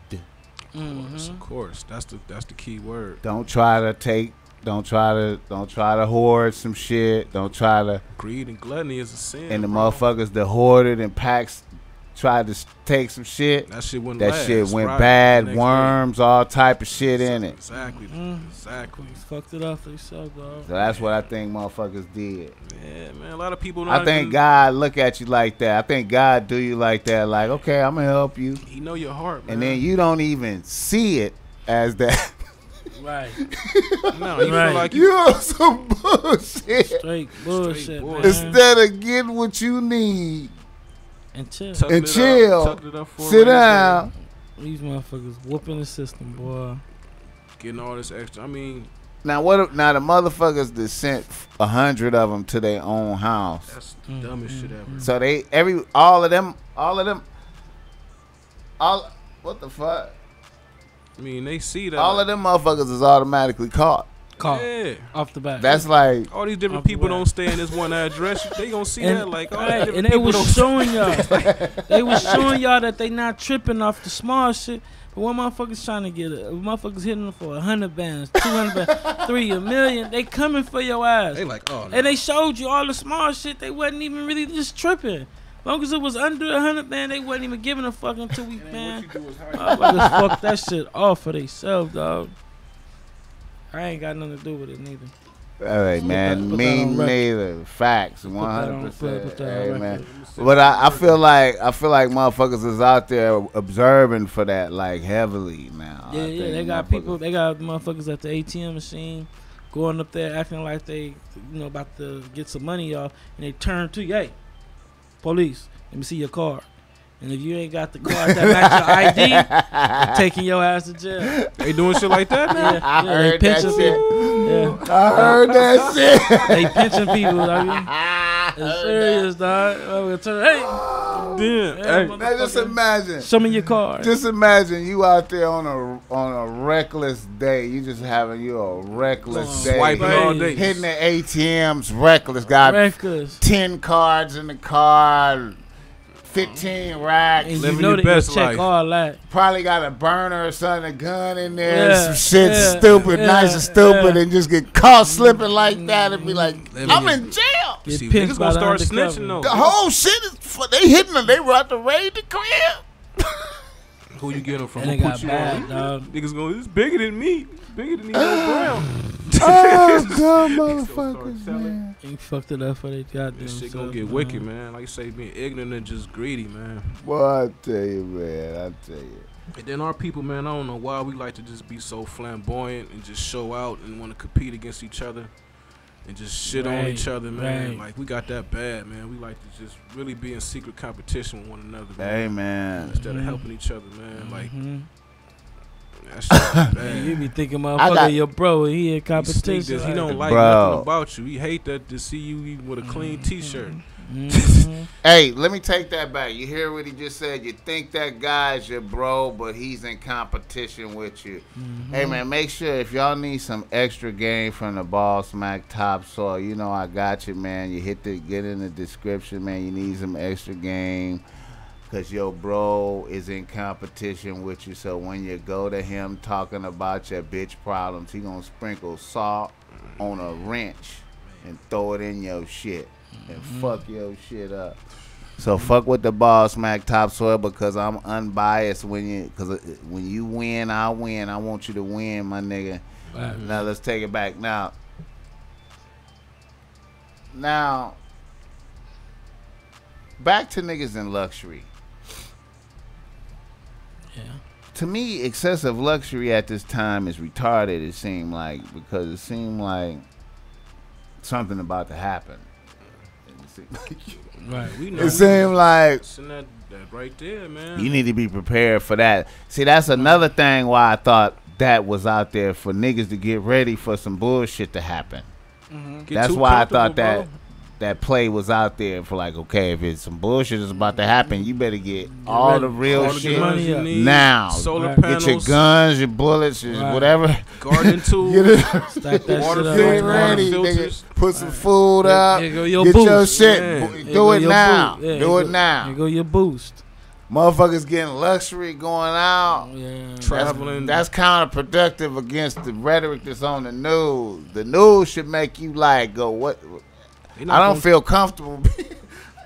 Of course. That's the key word. Don't try to hoard some shit. Don't try to. Greed and gluttony is a sin. And the motherfuckers that hoarded and packs tried to take some shit. That shit went bad. Worms, all type of shit in it. Exactly. Fucked it up for yourself, dog. So that's what I think motherfuckers did. Yeah, man. A lot of people. I think God look at you like that. I think God do you like that. Like, okay, I'm gonna help you. He know your heart, man. And then you don't even see it as that. Right. No, you feel like you're some bullshit. Straight bullshit, man. Instead of getting what you need. And chill. Sit down. These motherfuckers whooping the system, boy. Getting all this extra. I mean, now the motherfuckers that sent 100 of them to their own house. That's the dumbest shit ever. So all of them. What the fuck? I mean, they see that. All of them motherfuckers is automatically caught. Yeah. Off the back. That's like all these different people don't stay in this one address. They gonna see that like and they was showing y'all. They was showing y'all that they not tripping off the small shit. But when motherfuckers trying to get it, motherfuckers hitting them for 100 bands, 200 bands, 3, $1 million, they coming for your ass. They like, oh no. And they showed you all the small shit. They wasn't even really just tripping. Long as it was under 100 band, they wasn't even giving a fuck until we man. Motherfuckers fuck that shit off for themselves, dog. I ain't got nothing to do with it neither. All right, man. Me neither. Facts, 100%. Hey, man. But I feel like motherfuckers is out there observing for that like heavily now. Yeah. They got people. They got motherfuckers at the ATM machine going up there acting like they, about to get some money off, and they turn to you, hey, police, let me see your card. And if you ain't got the card that match your ID, they're taking your ass to jail. They doing shit like that, man? Yeah, I heard that shit. Yeah. I heard that shit. They pinching people, it's serious, dog. Hey, now just imagine. Show me your card. Just imagine you out there on a reckless day. You just having a reckless day. Swiping all day. Hitting the ATMs reckless. Got 10 cards in the car. 15 racks. And you know that you check all that. Probably got a burner or something, a gun in there, some shit stupid, nice and stupid, and just get caught slipping like that and be like, I'm in jail. See, niggas gonna start snitching though. The whole shit is, they hitting them. They about to raid the crib. Who you get them from? Who put you on? Niggas going, it's bigger than me. Bigger than these brown. Oh, God, motherfuckers, man. You fucked it up for they goddamn. This shit gonna get wicked, man. Like you say, being ignorant and just greedy, man. Boy, I tell you, man. I tell you. And then our people, man, I don't know why we like to just be so flamboyant and just show out and want to compete against each other and just shit on each other, man. Like, we got that bad, man. We like to just really be in secret competition with one another, man. Hey, man. Instead of helping each other, man. Like, that shit bad. You be thinking, motherfucker, your bro, he in competition. He don't like nothing about you. He hate that to see you with a clean T-shirt. Hey, let me take that back. You hear what he just said? You think that guy's your bro, but he's in competition with you. Hey, man, make sure if y'all need some extra game from the BossMack Topsoil, you know I got you, man. You get in the description, man. You need some extra game because your bro is in competition with you. So when you go to him talking about your bitch problems, he gonna sprinkle salt on a wrench and throw it in your shit. And fuck your shit up. So fuck with the BossMack Topsoil because I'm unbiased when you win, I win. I want you to win, my nigga. Now let's take it back. Now back to niggas in luxury. Yeah. To me, excessive luxury at this time is retarded, it seemed like, because it seemed like something about to happen. Right, we know. It seemed like that right there, man. You need to be prepared for that. See, that's another thing why I thought that was out there for niggas to get ready for some bullshit to happen. Mm-hmm. That's why I thought that play was out there for like, okay, if it's some bullshit is about to happen, you better get all the real shit now. Solar panels, get your guns, your bullets, your whatever. Garden tools, stack that water shit get up. ready, nigga. Put some food up. Get your shit. Do it now. Do it now. Here go your boost. Motherfuckers getting luxury going out. Yeah. Traveling. That's counterproductive against the rhetoric that's on the news. The news should make you like go, what? I don't feel comfortable.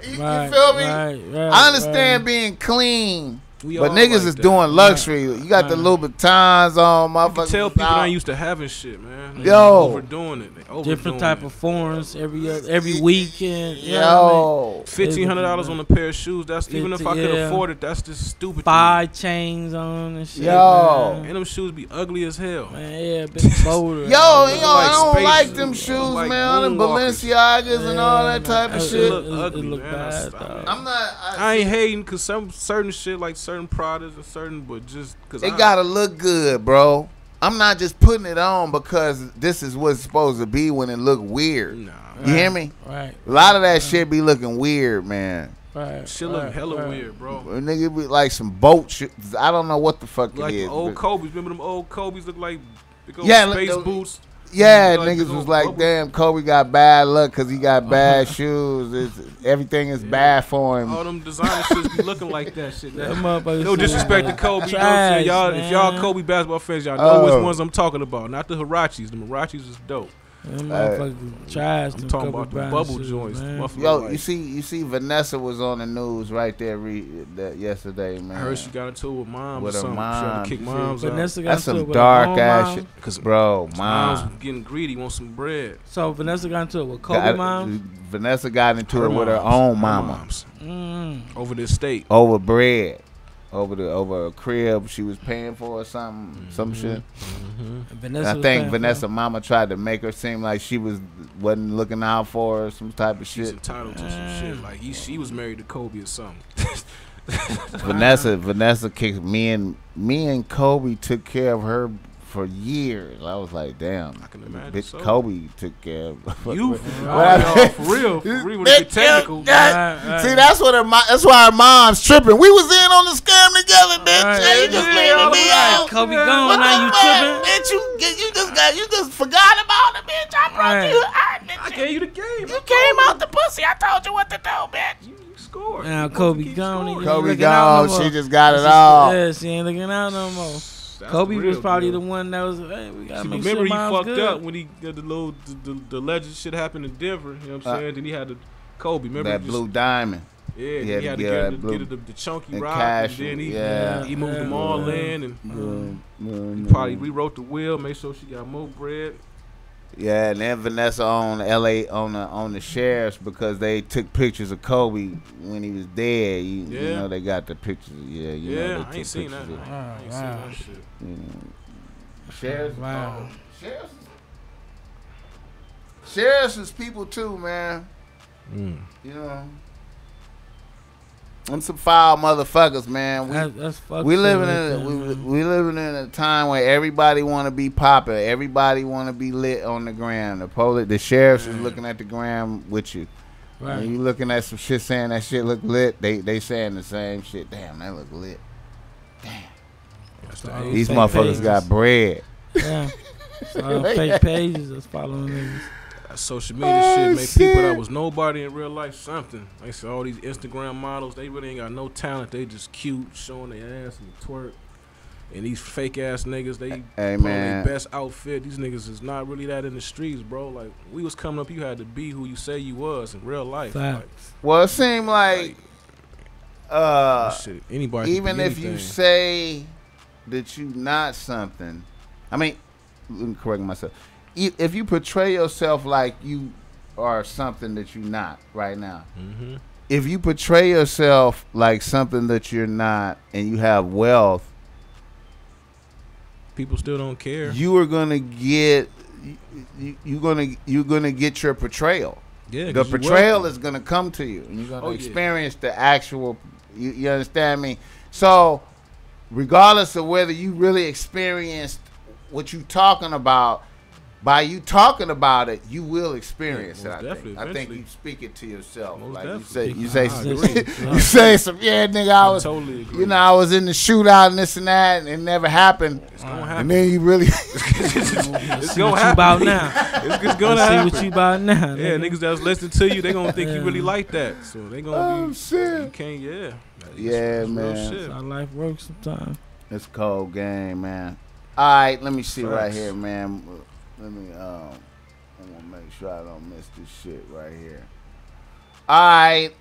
You feel me? I understand being clean, but niggas like is doing luxury. You got the Louboutins on, motherfuckers. You tell people not used to having shit, man. Yo, overdoing it. Different type of foreigns every weekend. Yo, $1,500 on a pair of shoes. That's even if I could afford it. That's just stupid. 5 chains on and shit. Yo, man. And them shoes be ugly as hell. Man, yeah, big bolder. Yo, I don't like them shoes, like man. Them Balenciagas and all that type of shit. It look ugly, look man. bad, I'm not. I ain't hating because some certain shit like certain products and certain, but just because it gotta look good, bro. I'm not just putting it on because this is what's supposed to be when it look weird. Nah, you hear me? Right. A lot of that shit be looking weird, man. Right. Shit look hella weird, bro. Nigga be like some boat shit. I don't know what the fuck like it is. Like old Kobe's. Remember them old Kobe's look like big old space boots? Yeah, niggas was like, damn, Kobe got bad luck because he got bad shoes. Everything is bad for him. All them designer shits be looking like that shit. No disrespect to Kobe. Trash, y'all, if y'all Kobe basketball fans, y'all know which ones I'm talking about. Not the Hirachis. The Hirachis is dope. Trash. I'm talking about the bubble joints. Yo, you see, Vanessa was on the news right there yesterday, man. I heard she got into it with mom. With her mom. She had to kick moms out. Vanessa got That's some dark ass shit. Cause bro, mom's getting greedy, want some bread. So Vanessa got into it with Kobe mom. Vanessa got into it with her own mama. Over the estate. Over bread. Over a crib she was paying for or something, some shit. I think Vanessa mama tried to make her seem like she wasn't looking out for her, some type of shit. She's entitled to some shit. Like she was married to Kobe or something. Vanessa kicked me and Kobe took care of her for years. I was like, damn, I can imagine. Bitch, so. Kobe took care of you. For real. When they technical. See, that's why her mom's tripping. We was in on the scam together, bitch. Hey, you just leaving me out. Kobe gone, now you tripping. Bitch, you just forgot about it, bitch. I brought you. I gave you the game. You came out the pussy. I told you what to do, bitch. You scored. Now Kobe gone. Kobe gone. She just got it all. Yeah, she ain't looking out no more. That's Kobe was probably the one that was. Hey, we gotta make remember sure he fucked good. up when he got the alleged shit happened in Denver. You know what I'm saying? Then he had the Kobe. Remember that blue diamond. Yeah, he had to get the chunky rock, and then he moved them all in, and he probably rewrote the will, made sure she got more bread. Yeah, and then Vanessa on LA on the sheriffs because they took pictures of Kobe when he was dead. You know they got the pictures. Yeah, you know, I ain't seen that. I ain't seen that shit. Sheriffs, sheriffs is people too, man. You know. I'm some foul motherfuckers, man. We living in a time where everybody want to be popular. Everybody want to be lit on the gram. The sheriffs is looking at the gram with you. Right. When you looking at some shit saying that shit look lit, they saying the same shit. Damn, that look lit. Damn. These motherfuckers got bread. Yeah. Fake pages that's following niggas. Social media shit make people that was nobody in real life something. Like so all these Instagram models, they really ain't got no talent. They just cute, showing their ass and twerk. And these fake ass niggas, they put on their best outfit. These niggas is not really that in the streets, bro. Like we was coming up, you had to be who you say you was in real life. Like, well, it seemed like shit, anybody even if you say that you not something, I mean, let me correct myself. If you portray yourself like you are something that you're not right now, if you portray yourself like something that you're not and you have wealth, people still don't care. You are gonna get you're gonna get your portrayal. Yeah, the portrayal is gonna come to you, and you're gonna experience the actual. You understand me? So, regardless of whether you really experienced what you talking about. By you talking about it, you will experience it. I think you speak it to yourself. Most like definitely. you say some nigga. I totally agree. You know, I was in the shootout and this and that, and it never happened. It's gonna happen. And then you really, it's gonna happen. About now. It's gonna happen. See what you about now. Yeah, niggas that's listening to you, they gonna think you really like that. So they gonna be. Shit. You can't. Yeah, man. That's how life works sometimes. It's a cold game, man. All right, let me see right Facts. here, man. Let me I want to make sure I don't miss this shit right here. All right,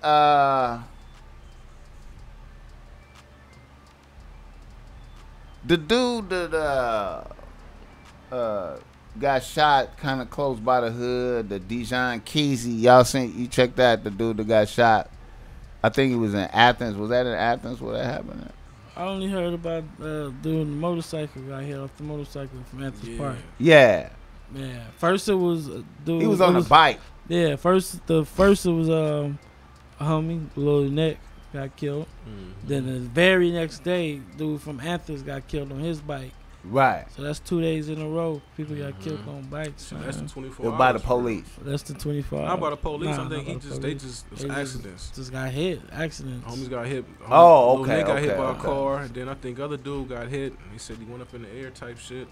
the dude that got shot kind of close by the hood, the BossMack. Y'all seen? You checked that? The dude that got shot. I think he was in Athens. Was that in Athens? Where that happened at? I only heard about dude the motorcycle got hit off the motorcycle from Athens Park. Yeah. Man, first it was a dude. He was on a bike. Yeah, first it was a homie, Lil Neck, got killed. Mm-hmm. Then the very next day, dude from Athens got killed on his bike. Right. So that's 2 days in a row. People got killed on bikes. So that's the 24 hours. By the police. That's the 24 hours. Not by the police. Nah, I think they just accidents. Just got hit. Accidents. Homies got hit. Oh, Lil okay. Nick got hit by a car, and then I think other dude got hit. And he said he went up in the air type shit.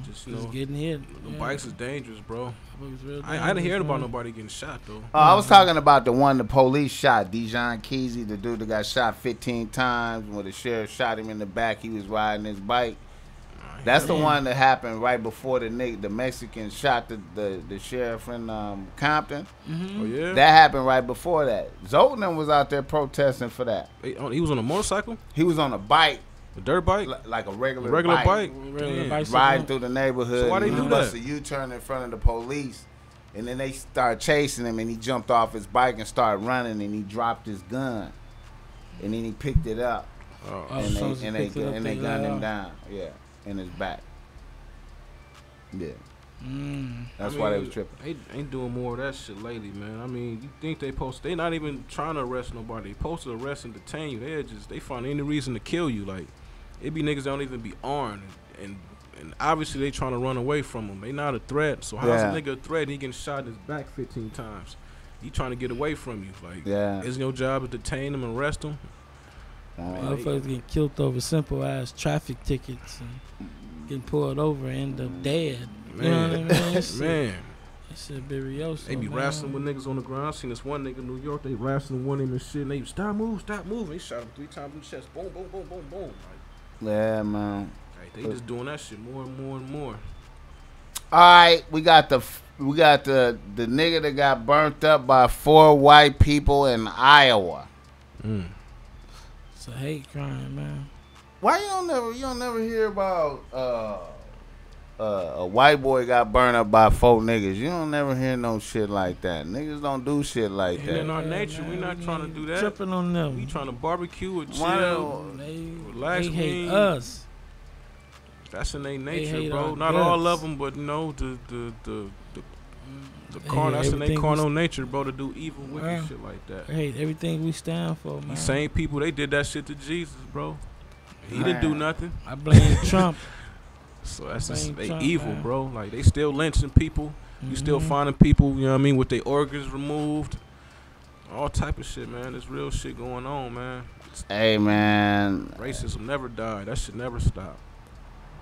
Just getting hit. The bikes is dangerous, bro. Dangerous, I didn't hear about nobody getting shot though. I was talking about the one the police shot, BossMack, the dude that got shot 15 times when the sheriff shot him in the back. He was riding his bike. That's the one that happened right before the Mexican shot the sheriff in Compton. Mm-hmm. Oh yeah, that happened right before that. Zoltan was out there protesting for that. He was on a motorcycle. He was on a bike. A dirt bike? Like a regular bike. Riding through the neighborhood. So why they do bust that? a U-turn in front of the police. And then they started chasing him, and he jumped off his bike and started running, and he dropped his gun. And then he picked it up. And they gunned him down. Yeah, in his back. Yeah. That's why they was tripping. They ain't doing more of that shit lately, man. I mean, you think they not even trying to arrest nobody. They supposed to arrest and detain you. They find any reason to kill you. Like, it be niggas that don't even be armed. And obviously they trying to run away from them. They not a threat. So how's a nigga a threat? He getting shot in his back 15 times. He trying to get away from you. Like, isn't your job to detain him and arrest him? Motherfuckers getting killed over simple ass traffic tickets and getting pulled over and end up dead. Man, you know what I mean? Man. That shit be real. They be wrestling with niggas on the ground. I seen this one nigga in New York. They wrestling one of them and shit. And they stop moving. They shot him 3 times in the chest. Boom, boom, boom, boom, boom. Like, yeah, man. Like, they just doing that shit more and more and more. All right, we got the nigga that got burnt up by 4 white people in Iowa. It's a hate crime, man. Why you don't never hear about a white boy got burned up by 4 niggas? You don't never hear no shit like that. Niggas don't do shit like that. In our nature, we not trying to do that. Tripping on them. We trying to barbecue or chill, relax. They hate us. That's in their nature, bro. Not all of them, but you know the that's in their carnal nature, bro, to do evil, wicked shit like that. I hate everything we stand for, man. These same people, they did that shit to Jesus, bro. He didn't do nothing. I blame Trump. So that's just, they evil, man. Bro. Like, they still lynching people. You still finding people, you know what I mean, with their organs removed. All type of shit, man. There's real shit going on, man. Hey, man. Racism never died. That shit never stopped.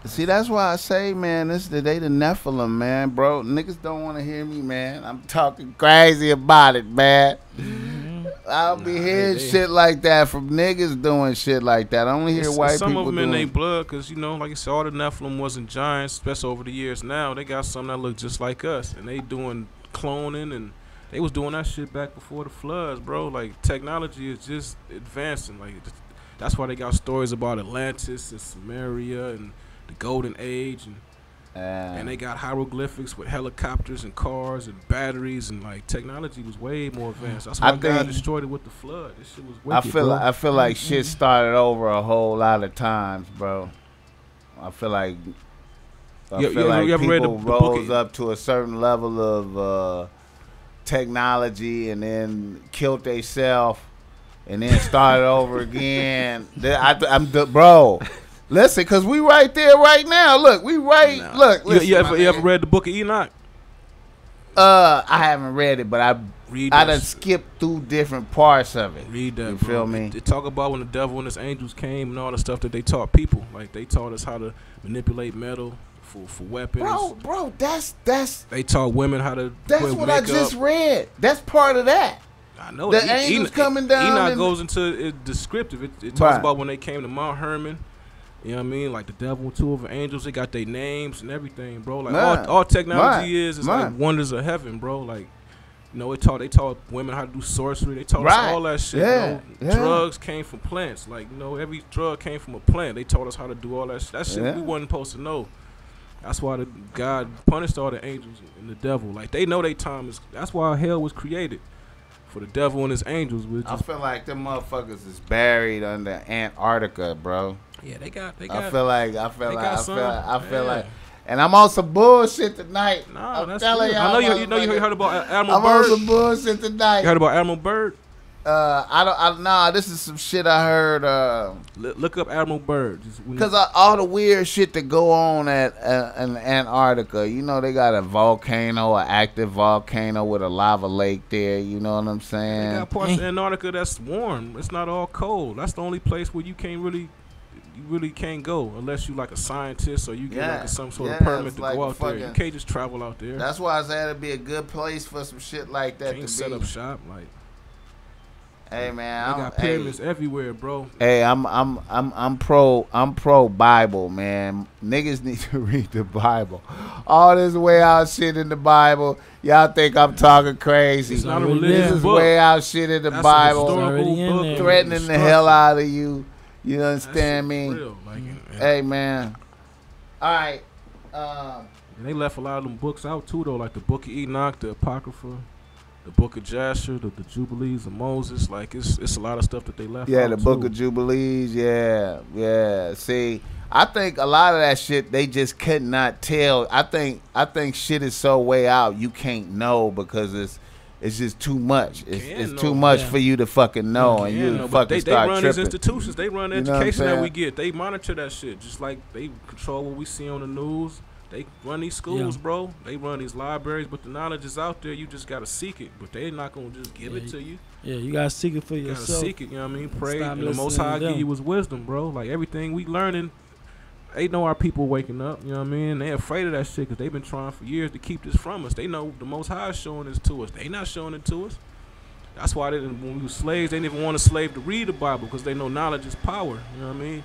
See, that's why I say, man, they the Nephilim, man, bro. Niggas don't want to hear me, man. I'm talking crazy about it, man. I'll be hearing shit like that from niggas doing shit like that. I only hear white people doing. Some of them in their blood, because, you know, like I said, all the Nephilim wasn't giants, especially over the years. Now they got some that look just like us, and they doing cloning, and they was doing that shit back before the floods, bro. Like, technology is just advancing. Like, that's why they got stories about Atlantis and Samaria and the Golden Age, and they got hieroglyphics with helicopters and cars and batteries, and like technology was way more advanced. That's why God destroyed it with the flood. This shit was wicked, I feel like shit started over a whole lot of times, bro. I feel like people rose up to a certain level of technology and then killed themselves and then started over again. Bro. Listen, cause we right there right now. Look, we right. Nah. Look, listen, you ever read the Book of Enoch? I haven't read it, but I done skipped through different parts of it. Read that. You feel me? They talk about when the devil and his angels came and all the stuff that they taught people. Like they taught us how to manipulate metal for weapons. Bro, that's. They taught women how to. That's what makeup. I just read. That's part of that. I know. The angels coming down. Enoch goes into it descriptive. It talks about when they came to Mount Hermon. You know what I mean? Like the devil and two of the angels, they got their names and everything, bro. Like all technology is like wonders of heaven, bro. Like, you know, they taught women how to do sorcery. They taught us all that shit. Yeah. You know? Drugs came from plants. Like, you know, every drug came from a plant. They taught us how to do all that shit. That shit we wasn't supposed to know. That's why God punished all the angels and the devil. Like, they know their time is. That's why hell was created. For the devil and his angels. I feel like them motherfuckers is buried under Antarctica, bro. Yeah, they got. I feel like, and I'm on some bullshit tonight. Nah, I'm telling y'all. I know you heard about Admiral Byrd. I'm on some bullshit tonight. You heard about Admiral Byrd? Nah, this is some shit I heard. Look up Admiral Byrd. Because all the weird shit that go on in Antarctica, you know, they got a volcano, an active volcano with a lava lake there. You know what I'm saying? They got parts of Antarctica that's warm. It's not all cold. That's the only place where you really can't go unless you like a scientist or you get like some sort of permit to go out there. You can't just travel out there. That's why I said it'd be a good place for some shit like that to set up shop. Like, hey man, they got pyramids everywhere, bro. Hey, I'm pro Bible, man. Niggas need to read the Bible. All this way out shit in the Bible, y'all think I'm talking crazy. It's not a religious This book. is way out shit in the Bible, threatening the hell out of you. You understand me? Real. Like, hey man. All right. And they left a lot of them books out too, though, like the Book of Enoch, the Apocrypha, the Book of Jasher, the Jubilees of Moses. Like it's a lot of stuff that they left. Yeah, out the Book too. of Jubilees. Yeah. See, I think a lot of that shit they just could not tell. I think shit is so way out you can't know because it's just too much. It's too much for you to fucking know, and you fucking start they run tripping. these institutions. They run the education that we get. They monitor that shit, just like they control what we see on the news. They run these schools, bro. They run these libraries, but the knowledge is out there. You just gotta seek it, but they're not gonna just give it to you. Yeah, you gotta seek it for yourself. You gotta seek it. You know what I mean? Pray, and the Most High give you His wisdom, bro. Like everything we learning. They know our people waking up, you know what I mean? They're afraid of that shit because they've been trying for years to keep this from us. They know the Most High is showing this to us. They not showing it to us. That's why when we were slaves, they didn't even want a slave to read the Bible because they know knowledge is power, you know what I mean? You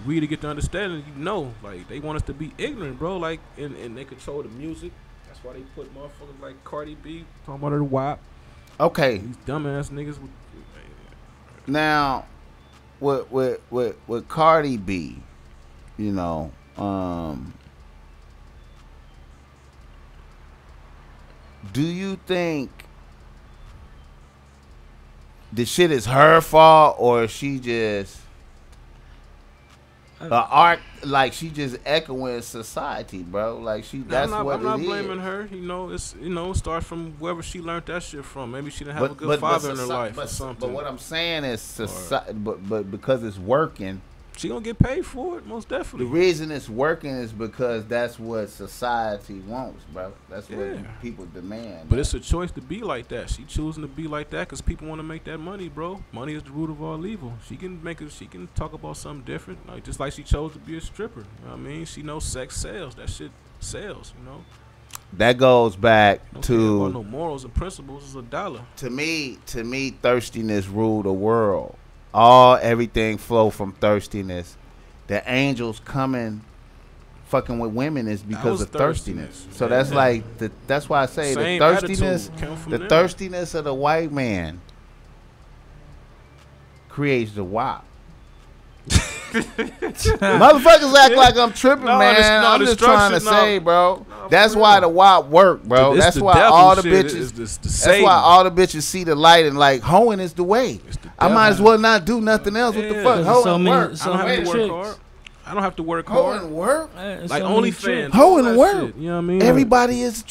read to get the understanding, you know. Like, they want us to be ignorant, bro. Like, and they control the music. That's why they put motherfuckers like Cardi B, talking about her WAP. Okay. These dumbass niggas. Now, with Cardi B, you know, do you think the shit is her fault or she just art, like she just echoing society, bro? Like that's what it is. I'm not blaming her. You know, it's start from wherever she learned that shit from. Maybe she didn't have a good father in her life or something. But what I'm saying is society, but because it's working. She gonna get paid for it, most definitely. The reason it's working is because that's what society wants, bro. That's what people demand. But it's a choice to be like that. She choosing to be like that because people want to make that money, bro. Money is the root of all evil. She can She can talk about something different, like just like she chose to be a stripper. You know what I mean? She knows sex sells. That shit sells. You know. That goes back to no morals and principles. Is $1. To me, thirstiness rule the world. Everything flow from thirstiness. The angels coming fucking with women is because of thirstiness. So that's like that's why I say the thirstiness of the white man creates the WAP. Motherfuckers act like I'm tripping, man. I'm just trying to say, bro. That's why the WAP work, bro. That's why all the bitches. That's why all the bitches see the light and like hoeing is the way. I might as well not do nothing else. What the fuck? Hoeing work. I don't have to work hard. I don't have to work hard. Hoeing work. Like OnlyFans. Hoeing work. You know what I mean? Everybody is.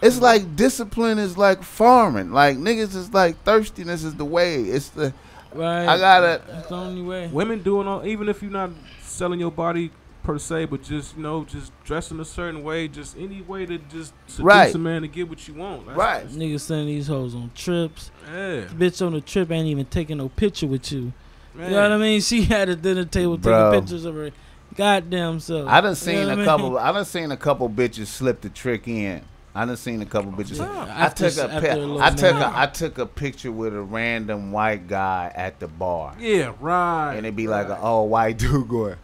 It's like discipline is like farming. Like niggas is like thirstiness is the way. It's the. Right. I gotta. That's the only way. Women doing all, even if you're not selling your body per se, but just, you know, just dressing a certain way, just any way to just seduce a man to get what you want. Right. Niggas sending these hoes on trips. Yeah. The bitch on the trip ain't even taking no picture with you. Man. You know what I mean? She had a dinner table taking pictures of her goddamn self. I done seen a couple. I done seen a couple bitches slip the trick in. I done seen a couple bitches. I took a picture with a random white guy at the bar. Yeah, right. And it'd be like an old white dude going.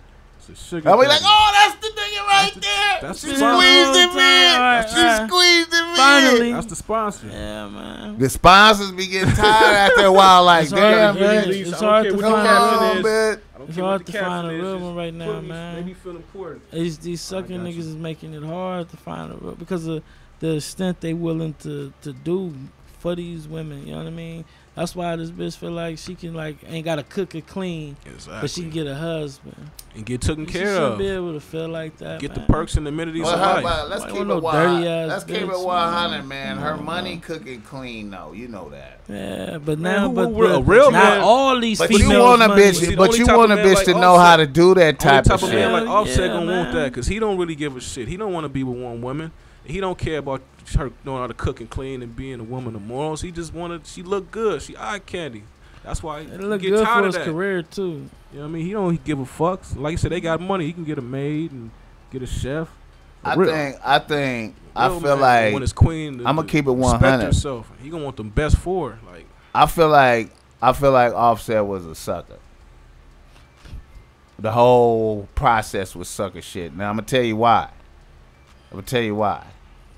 I'll be like, oh, that's the nigga right there. She squeezed him in. She squeezed him in. Finally. That's the sponsor. Yeah, man. The sponsors be getting tired after a while. Like, damn, it's hard to find man. It's hard to find a real one right now, man. Maybe feel important. These sucking niggas is making it hard to find a real, because of the extent they willing to do for these women. You know what I mean? That's why this bitch feel like she can, like, ain't gotta cook or clean, but she can get a husband and get taken care she of. Should be able to feel like that. Get man. the perks and amenities of life. Let's keep it 100. Let's keep it 100, man. Her money cooking clean, though. You know that. Yeah, but now, but a real not man. all these but females. You want a bitch, but you want a bitch to know how to do that type of shit. Man like Offset gonna want that because he don't really give a shit. He don't want to be with one woman. He don't care about her knowing how to cook and clean and being a woman of morals. He just wanted. She look good. She eye candy. That's why he look get good tired for of his career too. You know what I mean? He don't give a fuck. Like I said, they got money. He can get a maid and get a chef. I feel like when his queen, I'm gonna keep it 100. Herself. He gonna want the best for her. Like I feel like Offset was a sucker. The whole process was sucker shit. Now I'm gonna tell you why.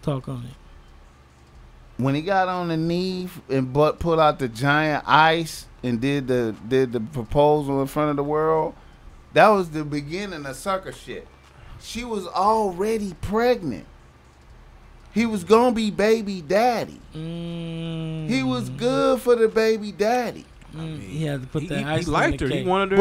Talk on it. When he got on the knee and pulled out the giant ice and did the proposal in front of the world, that was the beginning of sucker shit. She was already pregnant. He was gonna be baby daddy. He was good for the baby daddy. He had to put that ice. He liked her. He wanted her.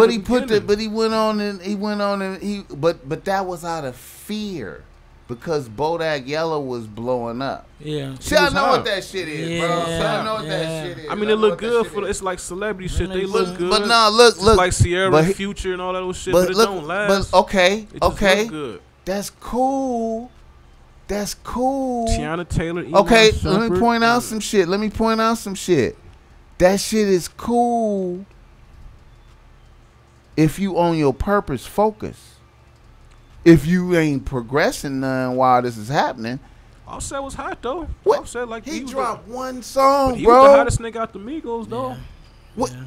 But he went on and but that was out of fear. Because Bodak Yellow was blowing up. Yeah. See, I know what that shit is, bro. See, I know what that shit is. I mean, it look good for it's like celebrity shit. They look good. But no, look. It's like Sierra Future and all that little shit, but it don't last. But okay. It just look good. That's cool. Tiana Taylor. Okay, let me point out some shit. That shit is cool if you on your purpose focus. If you ain't progressing none while this is happening. Offset was hot though. What? Offset like he dropped one song, bro. He was the hottest nigga out the Migos though. Yeah. What? Yeah.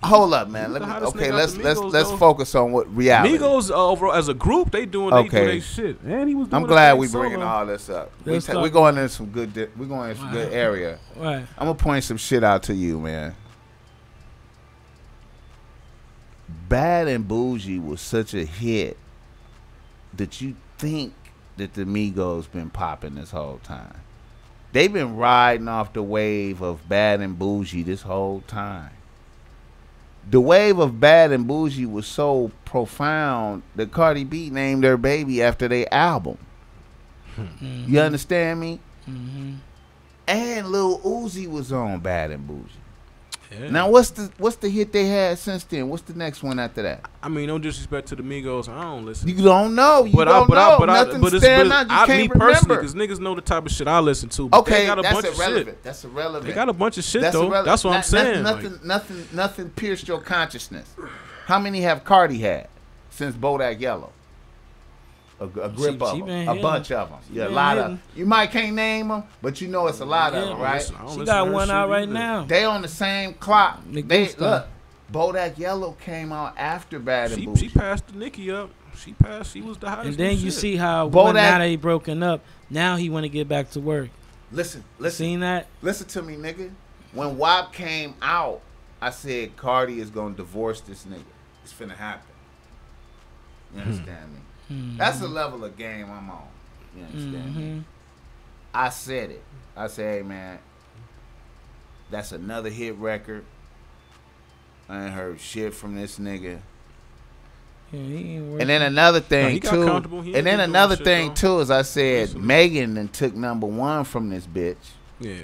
Hold up, man. Let's focus on what reality. Migos overall as a group, they doing their shit. And he was doing I'm glad we bringing all this up. We're going into some good. We're going into some good area. Right. I'm gonna point some shit out to you, man. Bad and Bougie was such a hit that you think that the Migos been popping this whole time. They've been riding off the wave of Bad and Bougie this whole time. The wave of Bad and Bougie was so profound that Cardi B named her baby after their album. Mm-hmm. You understand me? Mm-hmm. And Lil Uzi was on Bad and Bougie. Yeah. Now what's the hit they had since then? What's the next one after that? I mean, no disrespect to the Migos, I don't listen. You don't know. You don't know. Nothing stand out. You can't remember. Because niggas know the type of shit I listen to. Okay, they got a that's bunch irrelevant. Of shit. That's irrelevant. They got a bunch of shit though. That's what I'm saying. Nothing pierced your consciousness. How many have Cardi had since Bodak Yellow? A grip of them, a bunch of them. Yeah, a lot of. You might can't name them, but you know it's a lot of them, right? She got one out right now. They on the same clock. Look, Bodak Yellow came out after Bad and Bougie. She passed the Nicki up. She was the hottest. And then you see how now they broken up. Now he want to get back to work. Listen. Seen that? Listen to me, nigga. When WAP came out, I said Cardi is gonna divorce this nigga. It's finna happen. You understand me? Mm-hmm. That's the level of game I'm on. You understand me? I said it. I said, hey, man, that's another hit record. I ain't heard shit from this nigga. Yeah, he ain't working. And then another thing, too, is I said, Megan then took #1 from this bitch. Yeah.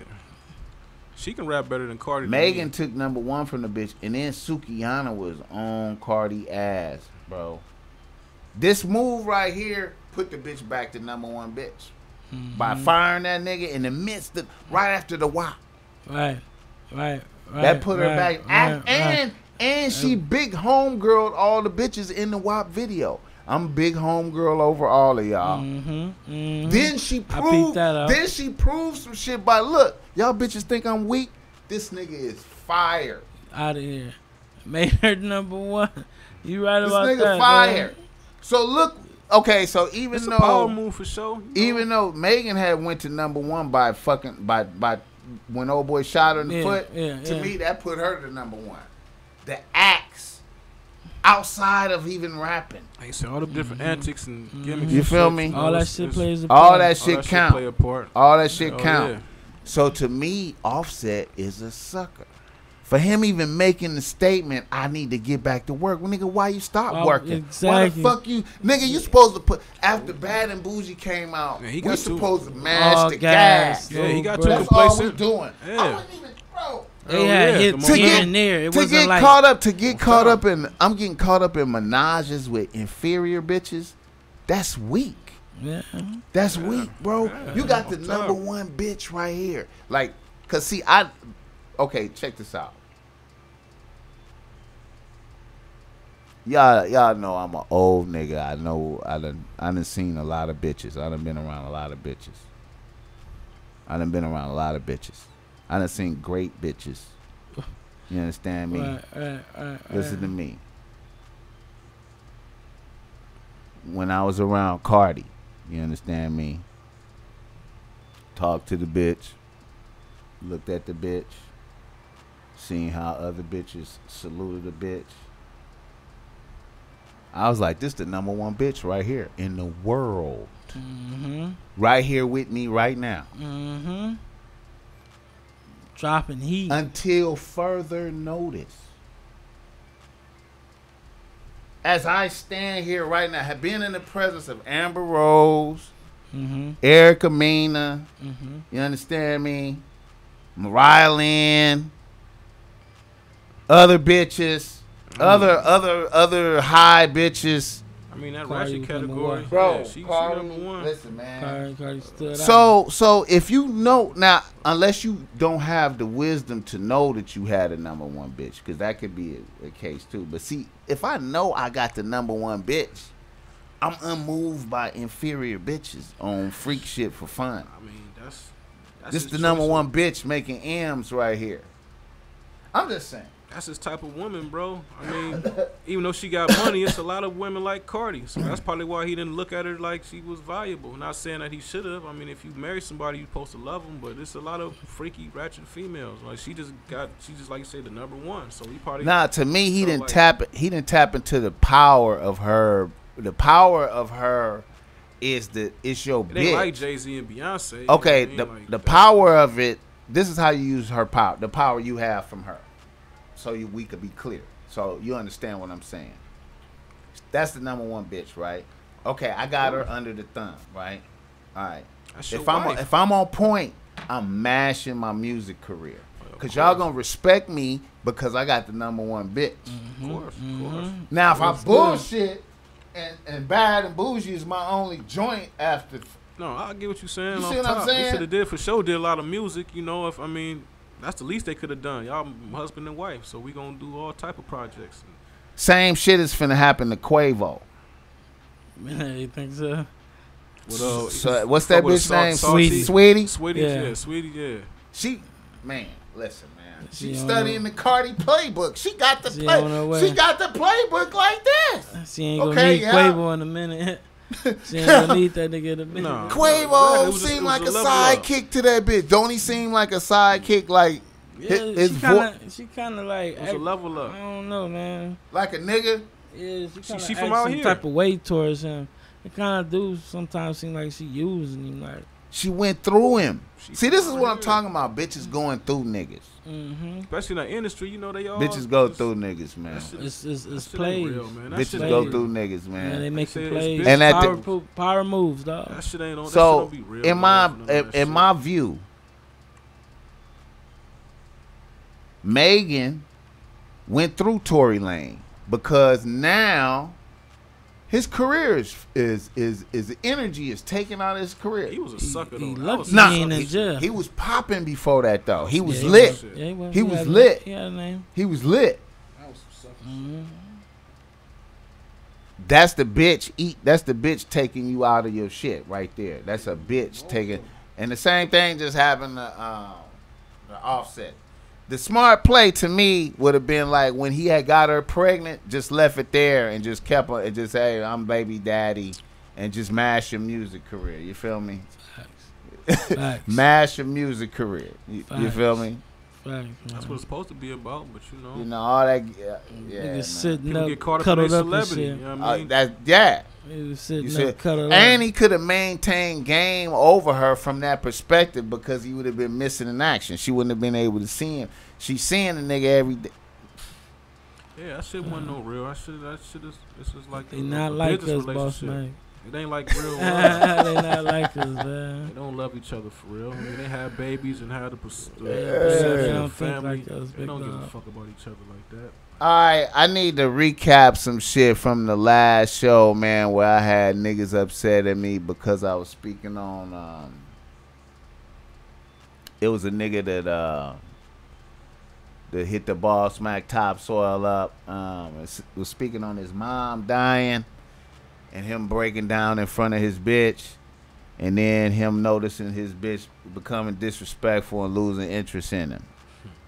She can rap better than Cardi. Megan took #1 from the bitch. And then Sukihana was on Cardi ass, bro. This move right here put the bitch back to number one bitch. By firing that nigga in the midst of, right after the WAP. Right. That put her back. And she big homegirled all the bitches in the WAP video. I'm big homegirl over all of y'all. Then she proved some shit by, look, y'all bitches think I'm weak. This nigga is fire. Out of here. Made her number one. You right about that. This nigga fire. Man. So look, okay, so even though, a power move for sure, even though Megan had went to number one by when old boy shot her in the foot, to me that put her to number one. The acts outside of even rapping. I said all the different antics and gimmicks. You feel me? All that shit plays a part. All that shit count. Play a part. All that shit count. Yeah. So to me, Offset is a sucker. For him even making the statement, I need to get back to work. Well, nigga, why you stop working? Exactly. Why the fuck you? Nigga, you supposed to put, after Bad and Bougie came out, we supposed to mash the gas. Yeah, he got too complacent. That's all we doing. Yeah. I wasn't even, bro. They had hits here and there. It wasn't like to get caught up in, I'm getting caught up in menages with inferior bitches. That's weak. Yeah. That's weak, bro. You got the number one bitch right here. Like, cause see, okay, check this out. Y'all know I'm an old nigga. I know I done seen a lot of bitches. I done been around a lot of bitches. I done seen great bitches. You understand me? Right. Listen to me. When I was around Cardi, you understand me? Talked to the bitch. Looked at the bitch. Seen how other bitches saluted the bitch. I was like, this the number one bitch right here in the world. Right here with me right now. Dropping heat. Until further notice. As I stand here right now, have been in the presence of Amber Rose, Erica Mena, you understand me? Mariah Lynn, other bitches. Other high bitches. I mean that ratchet category, bro. Yeah, she Cardi, number one. listen, man. Cardi stood out. So if you know now, unless you don't have the wisdom to know that you had a number one bitch, because that could be a case too. But see, if I know I got the number one bitch, I'm unmoved by inferior bitches on freak shit for fun. I mean that's this the number one bitch making M's right here. I'm just saying. That's his type of woman, bro. I mean, even though she got money, it's a lot of women like Cardi. So that's probably why he didn't look at her like she was valuable. Not saying that he should have. I mean, if you marry somebody, you're supposed to love them. But it's a lot of freaky, ratchet females. Like she just like you say, the number one. So he probably to me, he didn't tap into the power of her. The power of her is your bitch. It ain't like Jay-Z and Beyonce. Okay, you know what I mean? the power of it. This is how you use her power. The power you have from her. So we could be clear. So you understand what I'm saying. That's the number one bitch, right? Okay, I got her under the thumb, right? All right. If I'm on point, I'm mashing my music career. Because y'all going to respect me because I got the number one bitch. Of course. Now, if I bullshit and Bad and Bougie is my only joint after... No, I get what you're saying. You see what I'm saying? They did a lot of music, you know, that's the least they could have done. Y'all husband and wife, so we gonna do all type of projects. Same shit is finna happen to Quavo. Man, you think so? So what's that bitch name? Sweetie, yeah. She, man, listen, man. She studying the Cardi playbook. She got the playbook like this. She ain't gonna need Quavo in a minute. She ain't gonna need that nigga in a minute. No. Quavo seemed like a sidekick to that bitch. Don't he seem like a sidekick? Like she kind of like it was a level up. I don't know, man. Like a nigga. Yeah, she from out here. Type of way towards him. It kind of do sometimes seem like she using him. Like she went through him. See, this is what I'm talking about. Bitches going through niggas. Especially in the industry, you know they all bitches go through niggas, man. It's plays. Real, man. Bitches go through niggas, man. Yeah, they make plays. And power moves, dog. That shit ain't on. So that shit don't be real, in my view, Megan went through Tory Lane because now His career is the energy is taking out his career. He was a sucker though. He was popping before that though. He was lit. He was lit. He had a name. He was lit. That was some sucker shit. That's the bitch. That's the bitch taking you out of your shit right there. That's a bitch taking. And the same thing just happened to the Offset. The smart play to me would have been like when he had got her pregnant, just left it there and just kept her and just say, "I'm baby daddy," and just mash your music career. You feel me? Facts. Mash your music career. You feel me? Facts, that's what it's supposed to be about, but you know all that. Niggas sitting people up, get caught up in cuddled their up and celebrity. shit. You know what I mean? He was sitting up, cuddled and up. he could have maintained game over her from that perspective because he would have been missing in action. She wouldn't have been able to see him. She's seeing the nigga every day. Yeah, that shit wasn't no real. That shit is. It's just like they not like us, BossMack. It ain't like real. They not like us, man. They don't love each other for real. I mean, they have babies and have the They don't family. think like us. They don't give a fuck about each other like that. All right, I need to recap some shit from the last show, man, where I had niggas upset at me because I was speaking on. It was a nigga that hit the BossMack topsoil up. Was speaking on his mom dying and him breaking down in front of his bitch, and then him noticing his bitch becoming disrespectful and losing interest in him.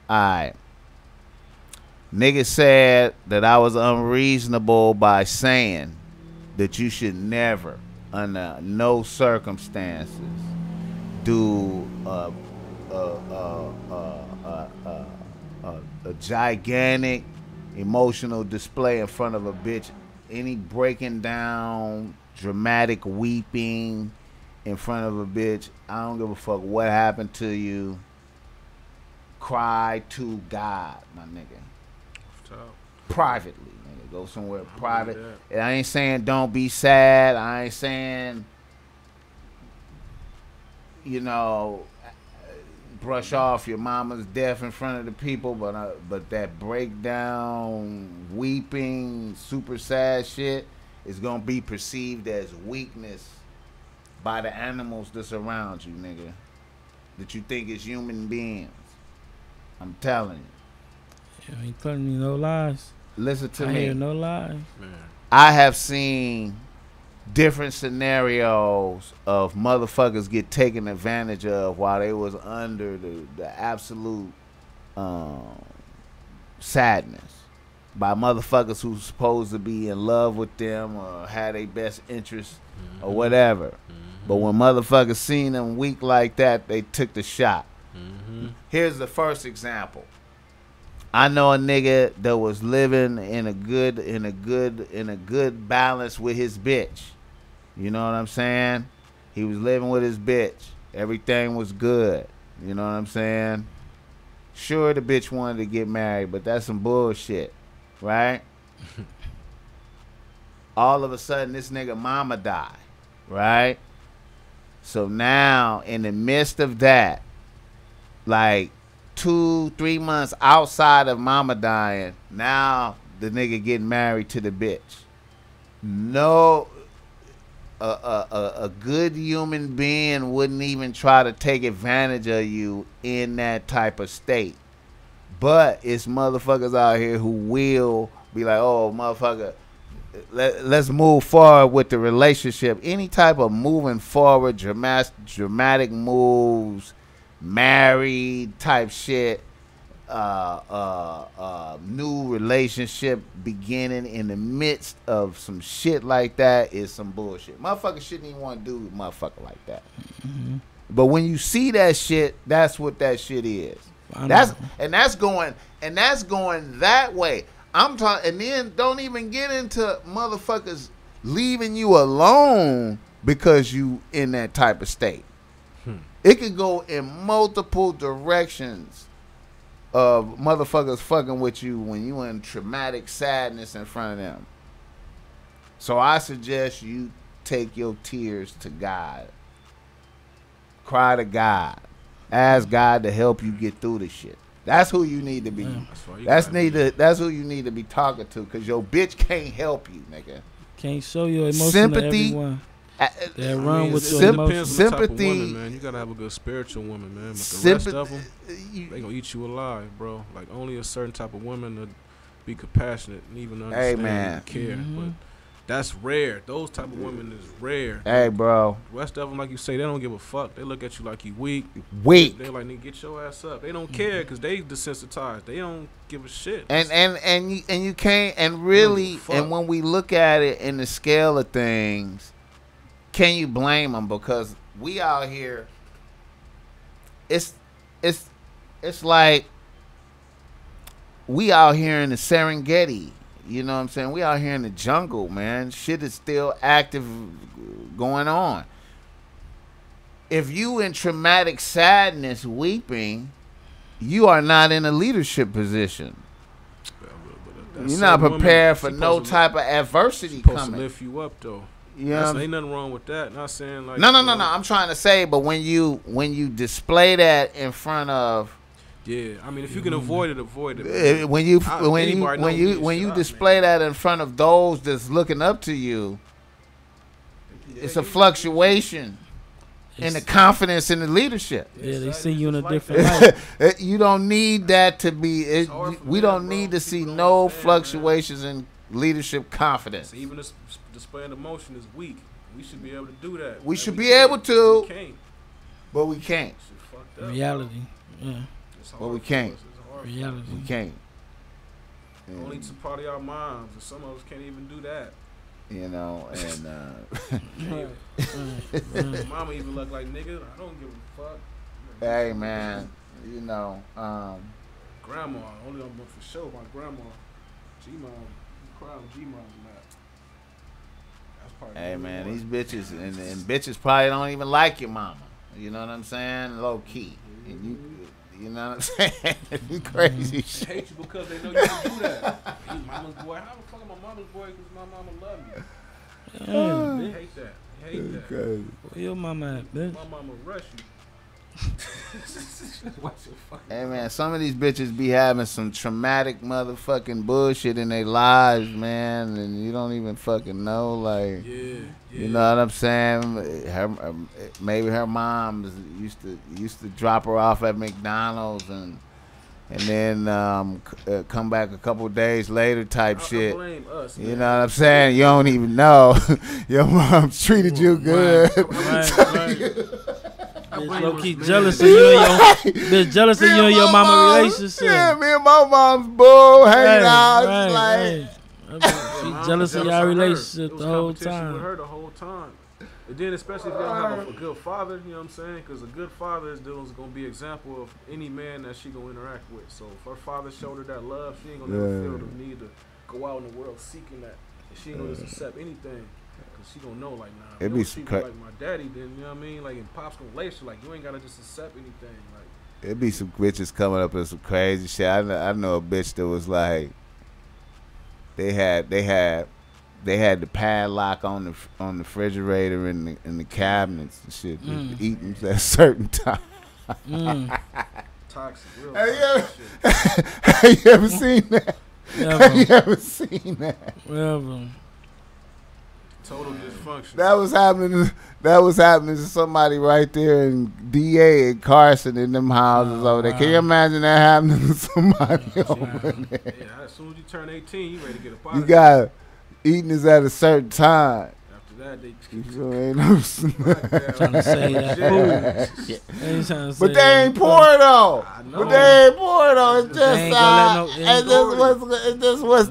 All right. Nigga said that I was unreasonable by saying that you should never, under no circumstances, do a gigantic emotional display in front of a bitch. Any breaking down, dramatic weeping in front of a bitch. I don't give a fuck what happened to you. Cry to God, my nigga. Privately, nigga. Go somewhere private. And I ain't saying don't be sad. I ain't saying, you know, brush off your mama's death in front of the people, but that breakdown, weeping, super sad shit is gonna be perceived as weakness by the animals that's around you, nigga. That you think is human beings. I'm telling you. You ain't telling me no lies. Listen to me. I hear no lies. Man. I have seen different scenarios of motherfuckers get taken advantage of while they was under the absolute sadness by motherfuckers who's supposed to be in love with them or had their best interest or whatever. But when motherfuckers seen them weak like that, they took the shot. Here's the first example. I know a nigga that was living in a good balance with his bitch. You know what I'm saying? He was living with his bitch. Everything was good. You know what I'm saying? Sure, the bitch wanted to get married, but that's some bullshit, right? All of a sudden, this nigga mama died, right? So now, in the midst of that, like 2-3 months outside of mama dying, now the nigga getting married to the bitch. No, a good human being wouldn't even try to take advantage of you in that type of state. But it's motherfuckers out here who will be like, oh, motherfucker, let's move forward with the relationship. Any type of moving forward, dramatic moves, married type shit, new relationship beginning in the midst of some shit like that is some bullshit. Motherfuckers shouldn't even want to do a motherfucker like that. But when you see that shit, that's what that shit is. That's going that way. I'm talking, and then don't even get into motherfuckers leaving you alone because you in that type of state. It could go in multiple directions of motherfuckers fucking with you when you in traumatic sadness in front of them. So I suggest you take your tears to God. Cry to God. Ask God to help you get through this shit. That's who you need to be. That's who you need to be talking to, because your bitch can't help you, nigga. Can't show your emotion sympathy. to everyone. That run with your emotions. Sympathy. Woman, man. You gotta have a good spiritual woman, man. But the rest of them, they gonna eat you alive, bro. Like only a certain type of woman to be compassionate and even understand and care. But that's rare. Those type of women is rare. Hey, bro. The rest of them, like you say, they don't give a fuck. They look at you like you weak. They're like, nigga, get your ass up. They don't care because they desensitized. They don't give a shit. And you can't. And really, and when we look at it in the scale of things, can you blame them? Because we out here, it's like we out here in the Serengeti. You know what I'm saying? We out here in the jungle, man. Shit is still active going on. If you in traumatic sadness weeping, you are not in a leadership position. You're not prepared for no type of adversity coming. Supposed to lift you up, though. Yeah, ain't nothing wrong with that. Not saying like no. I'm trying to say, but when you display that in front of, yeah, I mean, if you can avoid it. When you display that in front of those that's looking up to you, it's a fluctuation in the confidence in the leadership. Yeah, they see you in a different light. You don't need that to be. We don't need to see no fluctuations in leadership confidence. Even displaying emotion is weak. We should be able to do that. We should be able to, we can't. But we can't. Reality. Yeah. But we can't. Reality. We can't. Only to party our moms, and some of us can't even do that. You know, and mama even look like, nigga, I don't give a fuck. Hey man, you know, grandma, only on for sure. My grandma, G-mom, crowd G-mom's not. Hey man, these bitches and bitches probably don't even like your mama. You know what I'm saying? Low key, and you know what I'm saying? You crazy shit. They hate you because they know you can do that. You mama's boy. How the fuck am I mama's boy? Because my mama love me. They hate that. They hate that. Crazy. Where your mama at, bitch? My mama rush you. Hey man, some of these bitches be having some traumatic motherfucking bullshit in their lives, man, and you don't even fucking know, like, you know what I'm saying? Maybe her mom used to drop her off at McDonald's and then come back a couple days later type shit. Blame us, you know what I'm saying? You don't even know. Your mom treated you good. Right. Bitch, low key jealous of you and your mama relationship. Yeah, me and my mom's bull hanging out. She jealous of y'all relationship the whole time. With her the whole time. And then especially if you don't have a good father, you know what I'm saying? Because a good father is going to be an example of any man that she going to interact with. So if her father showed her that love, she ain't going to never feel the need to go out in the world seeking that. And she ain't going to just accept anything. Cause she gonna know, like, nah, it be some like my daddy, then you know what I mean? Like, and Pop's gonna lace her, like, you ain't gotta just accept anything, like. It be some bitches coming up with some crazy shit. I know a bitch that was like, they had the padlock on the refrigerator and the cabinets and shit. Eating at a certain time. Toxic, real toxic. Have you ever seen that? Have you ever seen that? Total dysfunction. That was happening to somebody right there in DA and Carson in them houses over there. Can you imagine that happening to somebody over there? Yeah, as soon as you turn 18, you ready to get a pot. You got eating is at a certain time. After that, they ain't no trying to say that food. But they ain't poor though. But they ain't poor though. It's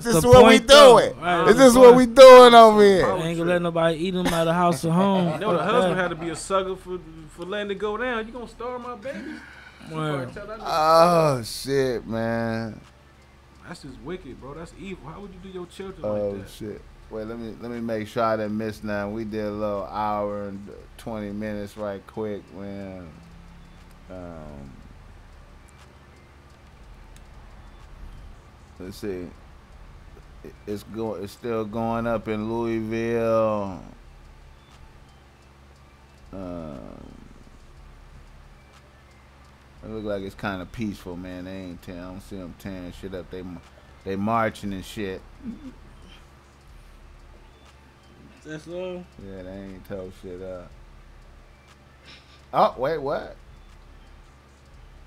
just this what we doing. It's just what we doing over here. They ain't gonna let nobody eat them out of house or home. You know the husband had to be a sucker for letting it go down. You gonna starve my baby? Oh shit, man. That's just wicked, bro. That's evil. How would you do your children like that? Oh shit. Wait, let me make sure I didn't miss nothing. We did a little hour and 20 minutes right quick, man. Let's see. It's still going up in Louisville. It look like it's kind of peaceful, man. I don't see them tearing shit up. They marching and shit. That's all. Yeah, they ain't told shit up. Oh, wait, what?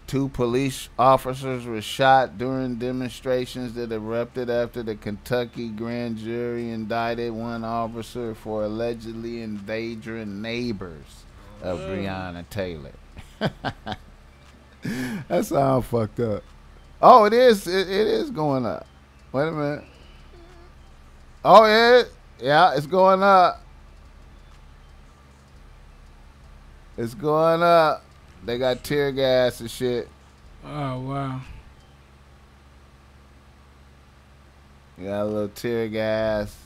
2 police officers were shot during demonstrations that erupted after the Kentucky grand jury indicted one officer for allegedly endangering neighbors of Breonna Taylor. That sounds fucked up. Oh, it is. It is going up. Wait a minute. Oh, yeah, it's going up. It's going up. They got tear gas and shit. Oh, wow. You got a little tear gas.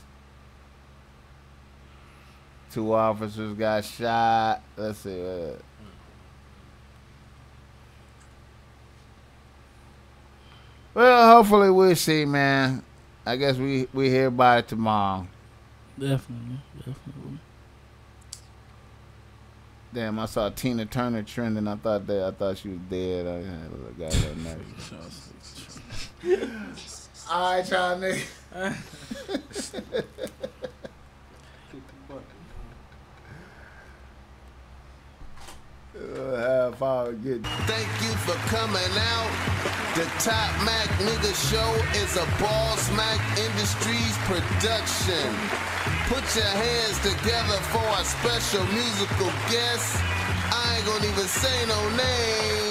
2 officers got shot. Let's see. Well, hopefully we'll see, man. I guess we hear about it tomorrow. Definitely. Damn, I saw Tina Turner trending. I thought she was dead. I got her nervous. All right, y'all niggas. Half hour get. Thank you for coming out. The Top Mac Nigga Show is a BossMack Industries production. Put your hands together for our special musical guest. I ain't gonna even say no name.